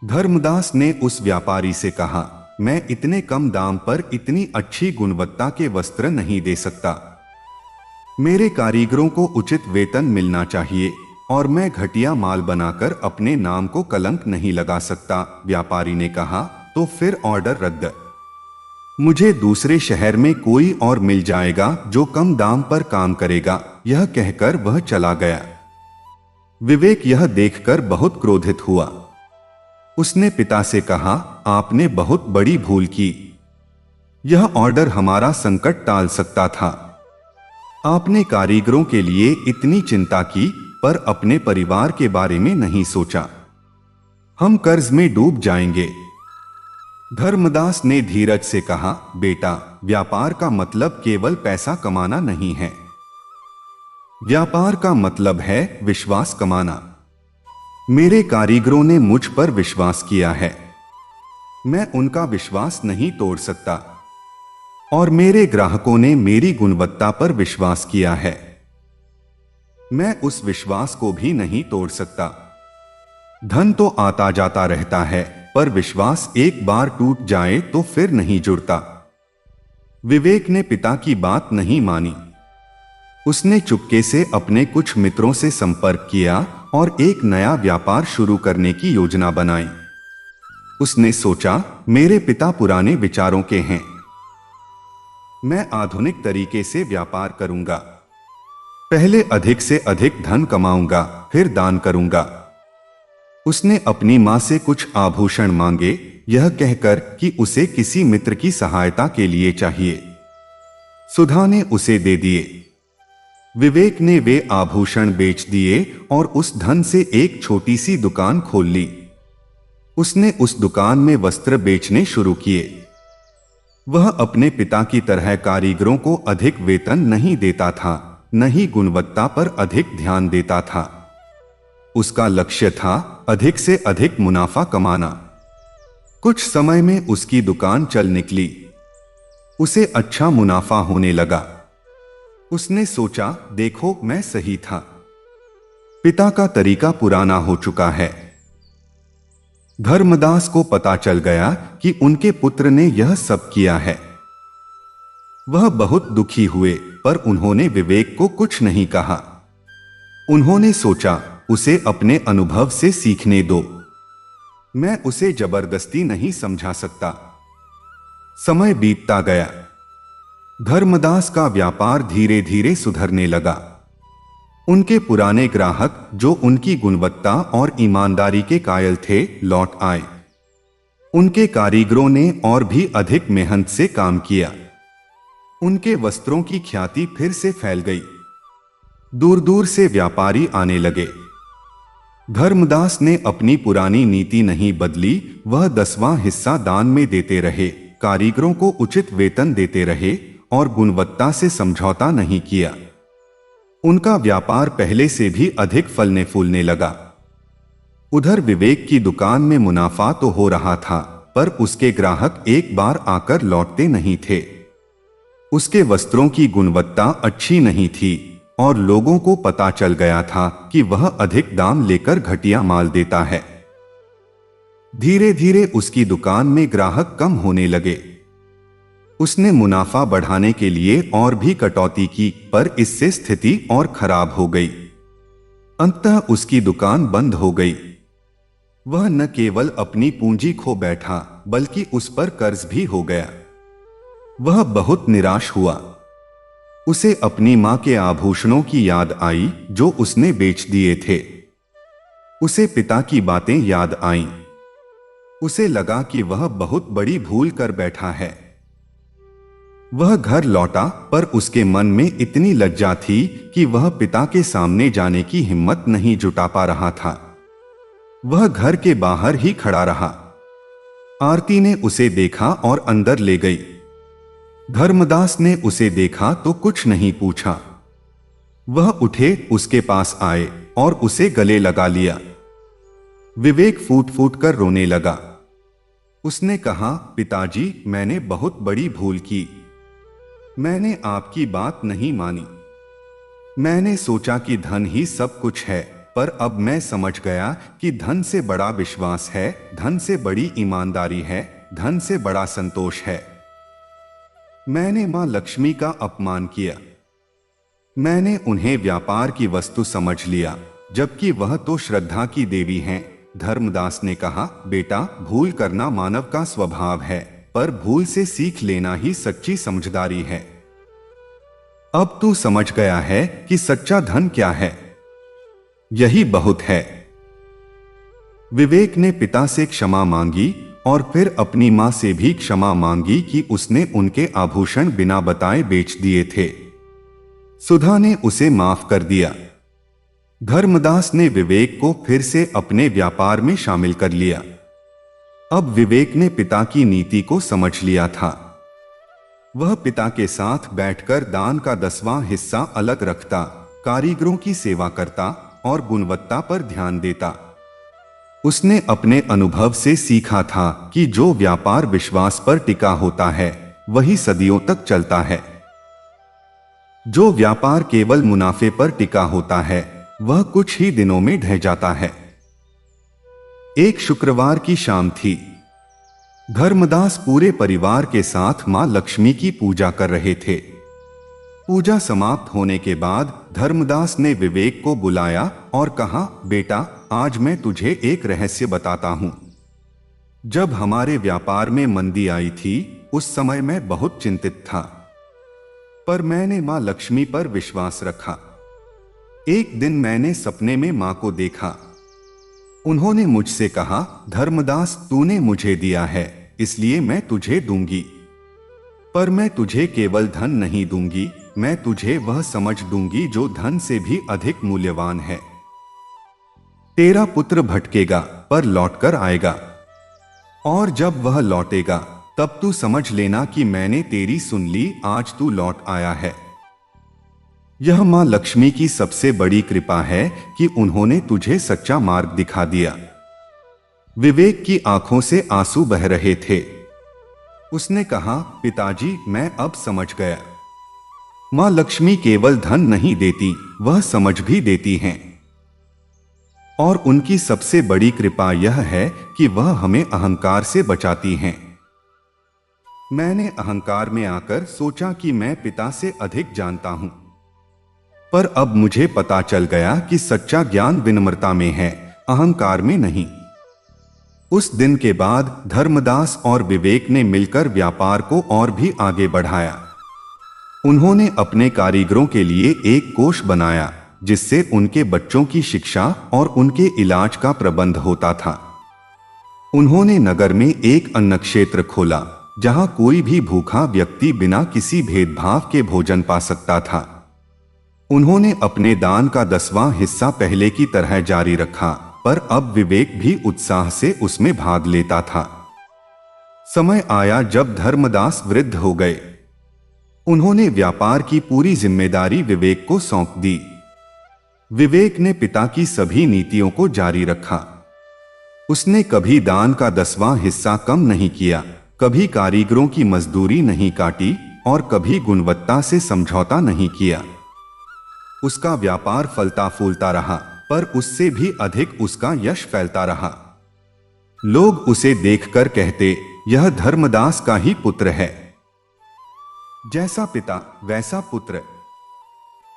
धर्मदास ने उस व्यापारी से कहा, मैं इतने कम दाम पर इतनी अच्छी गुणवत्ता के वस्त्र नहीं दे सकता। मेरे कारीगरों को उचित वेतन मिलना चाहिए और मैं घटिया माल बनाकर अपने नाम को कलंक नहीं लगा सकता। व्यापारी ने कहा, तो फिर ऑर्डर रद्द। मुझे दूसरे शहर में कोई और मिल जाएगा जो कम दाम पर काम करेगा। यह कहकर वह चला गया। विवेक यह देखकर बहुत क्रोधित हुआ। उसने पिता से कहा, आपने बहुत बड़ी भूल की। यह ऑर्डर हमारा संकट टाल सकता था। आपने कारीगरों के लिए इतनी चिंता की पर अपने परिवार के बारे में नहीं सोचा। हम कर्ज में डूब जाएंगे। धर्मदास ने धीरज से कहा, बेटा, व्यापार का मतलब केवल पैसा कमाना नहीं है। व्यापार का मतलब है विश्वास कमाना। मेरे कारीगरों ने मुझ पर विश्वास किया है। मैं उनका विश्वास नहीं तोड़ सकता और मेरे ग्राहकों ने मेरी गुणवत्ता पर विश्वास किया है। मैं उस विश्वास को भी नहीं तोड़ सकता। धन तो आता जाता रहता है पर विश्वास एक बार टूट जाए तो फिर नहीं जुड़ता। विवेक ने पिता की बात नहीं मानी। उसने चुपके से अपने कुछ मित्रों से संपर्क किया और एक नया व्यापार शुरू करने की योजना बनाई। उसने सोचा, मेरे पिता पुराने विचारों के हैं, मैं आधुनिक तरीके से व्यापार करूंगा। पहले अधिक से अधिक धन कमाऊंगा, फिर दान करूंगा। उसने अपनी मां से कुछ आभूषण मांगे, यह कहकर कि उसे किसी मित्र की सहायता के लिए चाहिए। सुधा ने उसे दे दिए। विवेक ने वे आभूषण बेच दिए और उस धन से एक छोटी सी दुकान खोल ली। उसने उस दुकान में वस्त्र बेचने शुरू किए। वह अपने पिता की तरह कारीगरों को अधिक वेतन नहीं देता था, न ही गुणवत्ता पर अधिक ध्यान देता था। उसका लक्ष्य था अधिक से अधिक मुनाफा कमाना। कुछ समय में उसकी दुकान चल निकली। उसे अच्छा मुनाफा होने लगा। उसने सोचा, देखो, मैं सही था। पिता का तरीका पुराना हो चुका है। धर्मदास को पता चल गया कि उनके पुत्र ने यह सब किया है। वह बहुत दुखी हुए पर उन्होंने विवेक को कुछ नहीं कहा। उन्होंने सोचा, उसे अपने अनुभव से सीखने दो। मैं उसे जबरदस्ती नहीं समझा सकता। समय बीतता गया। धर्मदास का व्यापार धीरे धीरे सुधरने लगा। उनके पुराने ग्राहक, जो उनकी गुणवत्ता और ईमानदारी के कायल थे, लौट आए। उनके कारीगरों ने और भी अधिक मेहनत से काम किया। उनके वस्त्रों की ख्याति फिर से फैल गई। दूर दूर से व्यापारी आने लगे। धर्मदास ने अपनी पुरानी नीति नहीं बदली। वह 10वां हिस्सा दान में देते रहे, कारीगरों को उचित वेतन देते रहे और गुणवत्ता से समझौता नहीं किया। उनका व्यापार पहले से भी अधिक फलने फूलने लगा। उधर विवेक की दुकान में मुनाफा तो हो रहा था पर उसके ग्राहक एक बार आकर लौटते नहीं थे। उसके वस्त्रों की गुणवत्ता अच्छी नहीं थी और लोगों को पता चल गया था कि वह अधिक दाम लेकर घटिया माल देता है। धीरे धीरे उसकी दुकान में ग्राहक कम होने लगे। उसने मुनाफा बढ़ाने के लिए और भी कटौती की, पर इससे स्थिति और खराब हो गई। अंततः उसकी दुकान बंद हो गई। वह न केवल अपनी पूंजी खो बैठा, बल्कि उस पर कर्ज भी हो गया। वह बहुत निराश हुआ। उसे अपनी मां के आभूषणों की याद आई जो उसने बेच दिए थे। उसे पिता की बातें याद आईं। उसे लगा कि वह बहुत बड़ी भूल कर बैठा है। वह घर लौटा, पर उसके मन में इतनी लज्जा थी कि वह पिता के सामने जाने की हिम्मत नहीं जुटा पा रहा था। वह घर के बाहर ही खड़ा रहा। आरती ने उसे देखा और अंदर ले गई। धर्मदास ने उसे देखा तो कुछ नहीं पूछा। वह उठे, उसके पास आए और उसे गले लगा लिया। विवेक फूट फूट कर रोने लगा। उसने कहा, पिताजी, मैंने बहुत बड़ी भूल की। मैंने आपकी बात नहीं मानी। मैंने सोचा कि धन ही सब कुछ है, पर अब मैं समझ गया कि धन से बड़ा विश्वास है, धन से बड़ी ईमानदारी है, धन से बड़ा संतोष है। मैंने मां लक्ष्मी का अपमान किया। मैंने उन्हें व्यापार की वस्तु समझ लिया, जबकि वह तो श्रद्धा की देवी हैं। धर्मदास ने कहा, बेटा, भूल करना मानव का स्वभाव है, पर भूल से सीख लेना ही सच्ची समझदारी है। अब तू समझ गया है कि सच्चा धन क्या है। यही बहुत है। विवेक ने पिता से क्षमा मांगी और फिर अपनी मां से भी क्षमा मांगी कि उसने उनके आभूषण बिना बताए बेच दिए थे। सुधा ने उसे माफ कर दिया। धर्मदास ने विवेक को फिर से अपने व्यापार में शामिल कर लिया। अब विवेक ने पिता की नीति को समझ लिया था। वह पिता के साथ बैठकर दान का 10वां हिस्सा अलग रखता, कारीगरों की सेवा करता और गुणवत्ता पर ध्यान देता। उसने अपने अनुभव से सीखा था कि जो व्यापार विश्वास पर टिका होता है वही सदियों तक चलता है। जो व्यापार केवल मुनाफे पर टिका होता है वह कुछ ही दिनों में ढह जाता है। एक शुक्रवार की शाम थी। धर्मदास पूरे परिवार के साथ मां लक्ष्मी की पूजा कर रहे थे। पूजा समाप्त होने के बाद धर्मदास ने विवेक को बुलाया और कहा, बेटा, आज मैं तुझे एक रहस्य बताता हूं। जब हमारे व्यापार में मंदी आई थी उस समय मैं बहुत चिंतित था, पर मैंने मां लक्ष्मी पर विश्वास रखा। एक दिन मैंने सपने में मां को देखा। उन्होंने मुझसे कहा, धर्मदास, तूने मुझे दिया है इसलिए मैं तुझे दूंगी, पर मैं तुझे केवल धन नहीं दूंगी, मैं तुझे वह समझ दूंगी जो धन से भी अधिक मूल्यवान है। तेरा पुत्र भटकेगा पर लौटकर आएगा, और जब वह लौटेगा तब तू समझ लेना कि मैंने तेरी सुन ली, आज तू लौट आया है। यह मां लक्ष्मी की सबसे बड़ी कृपा है कि उन्होंने तुझे सच्चा मार्ग दिखा दिया। विवेक की आंखों से आंसू बह रहे थे। उसने कहा, पिताजी, मैं अब समझ गया। मां लक्ष्मी केवल धन नहीं देती, वह समझ भी देती हैं। और उनकी सबसे बड़ी कृपा यह है कि वह हमें अहंकार से बचाती हैं। मैंने अहंकार में आकर सोचा कि मैं पिता से अधिक जानता हूं, पर अब मुझे पता चल गया कि सच्चा ज्ञान विनम्रता में है, अहंकार में नहीं। उस दिन के बाद धर्मदास और विवेक ने मिलकर व्यापार को और भी आगे बढ़ाया। उन्होंने अपने कारीगरों के लिए एक कोष बनाया जिससे उनके बच्चों की शिक्षा और उनके इलाज का प्रबंध होता था। उन्होंने नगर में एक अन्न क्षेत्र खोला जहां कोई भी भूखा व्यक्ति बिना किसी भेदभाव के भोजन पा सकता था। उन्होंने अपने दान का 10वां हिस्सा पहले की तरह जारी रखा, पर अब विवेक भी उत्साह से उसमें भाग लेता था। समय आया जब धर्मदास वृद्ध हो गए। उन्होंने व्यापार की पूरी जिम्मेदारी विवेक को सौंप दी। विवेक ने पिता की सभी नीतियों को जारी रखा। उसने कभी दान का 10वां हिस्सा कम नहीं किया, कभी कारीगरों की मजदूरी नहीं काटी और कभी गुणवत्ता से समझौता नहीं किया। उसका व्यापार फलता फूलता रहा, पर उससे भी अधिक उसका यश फैलता रहा। लोग उसे देखकर कहते, यह धर्मदास का ही पुत्र है। जैसा पिता वैसा पुत्र।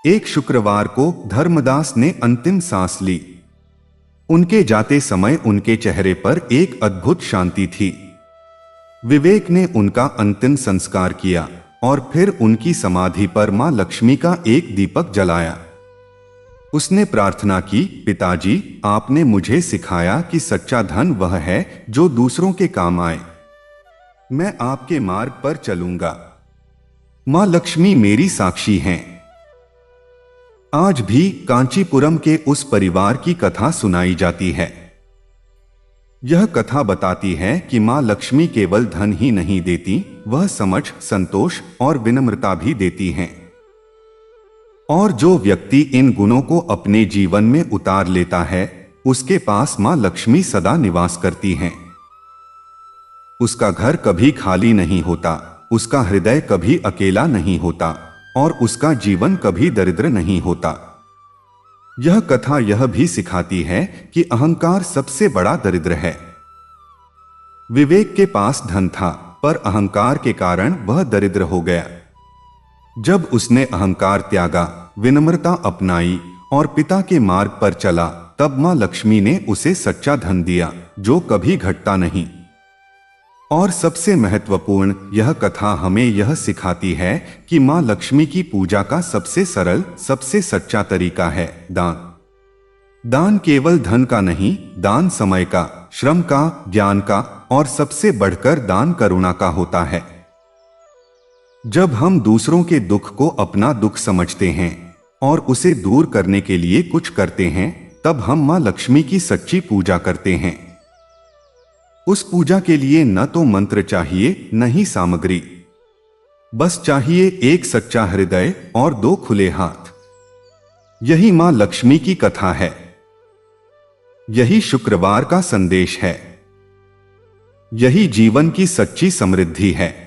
एक शुक्रवार को धर्मदास ने अंतिम सांस ली। उनके जाते समय उनके चेहरे पर एक अद्भुत शांति थी। विवेक ने उनका अंतिम संस्कार किया और फिर उनकी समाधि पर मां लक्ष्मी का एक दीपक जलाया। उसने प्रार्थना की, पिताजी, आपने मुझे सिखाया कि सच्चा धन वह है जो दूसरों के काम आए। मैं आपके मार्ग पर चलूंगा। मां लक्ष्मी मेरी साक्षी हैं। आज भी कांचीपुरम के उस परिवार की कथा सुनाई जाती है। यह कथा बताती है कि मां लक्ष्मी केवल धन ही नहीं देती, वह समझ, संतोष और विनम्रता भी देती हैं। और जो व्यक्ति इन गुणों को अपने जीवन में उतार लेता है, उसके पास मां लक्ष्मी सदा निवास करती हैं। उसका घर कभी खाली नहीं होता, उसका हृदय कभी अकेला नहीं होता और उसका जीवन कभी दरिद्र नहीं होता। यह कथा यह भी सिखाती है कि अहंकार सबसे बड़ा दरिद्र है। विवेक के पास धन था, पर अहंकार के कारण वह दरिद्र हो गया। जब उसने अहंकार त्यागा, विनम्रता अपनाई और पिता के मार्ग पर चला, तब मां लक्ष्मी ने उसे सच्चा धन दिया जो कभी घटता नहीं। और सबसे महत्वपूर्ण, यह कथा हमें यह सिखाती है कि मां लक्ष्मी की पूजा का सबसे सरल, सबसे सच्चा तरीका है दान। दान केवल धन का नहीं, दान समय का, श्रम का, ज्ञान का और सबसे बढ़कर दान करुणा का होता है। जब हम दूसरों के दुख को अपना दुख समझते हैं और उसे दूर करने के लिए कुछ करते हैं, तब हम मां लक्ष्मी की सच्ची पूजा करते हैं। उस पूजा के लिए न तो मंत्र चाहिए, न ही सामग्री, बस चाहिए एक सच्चा हृदय और दो खुले हाथ। यही मां लक्ष्मी की कथा है। यही शुक्रवार का संदेश है। यही जीवन की सच्ची समृद्धि है।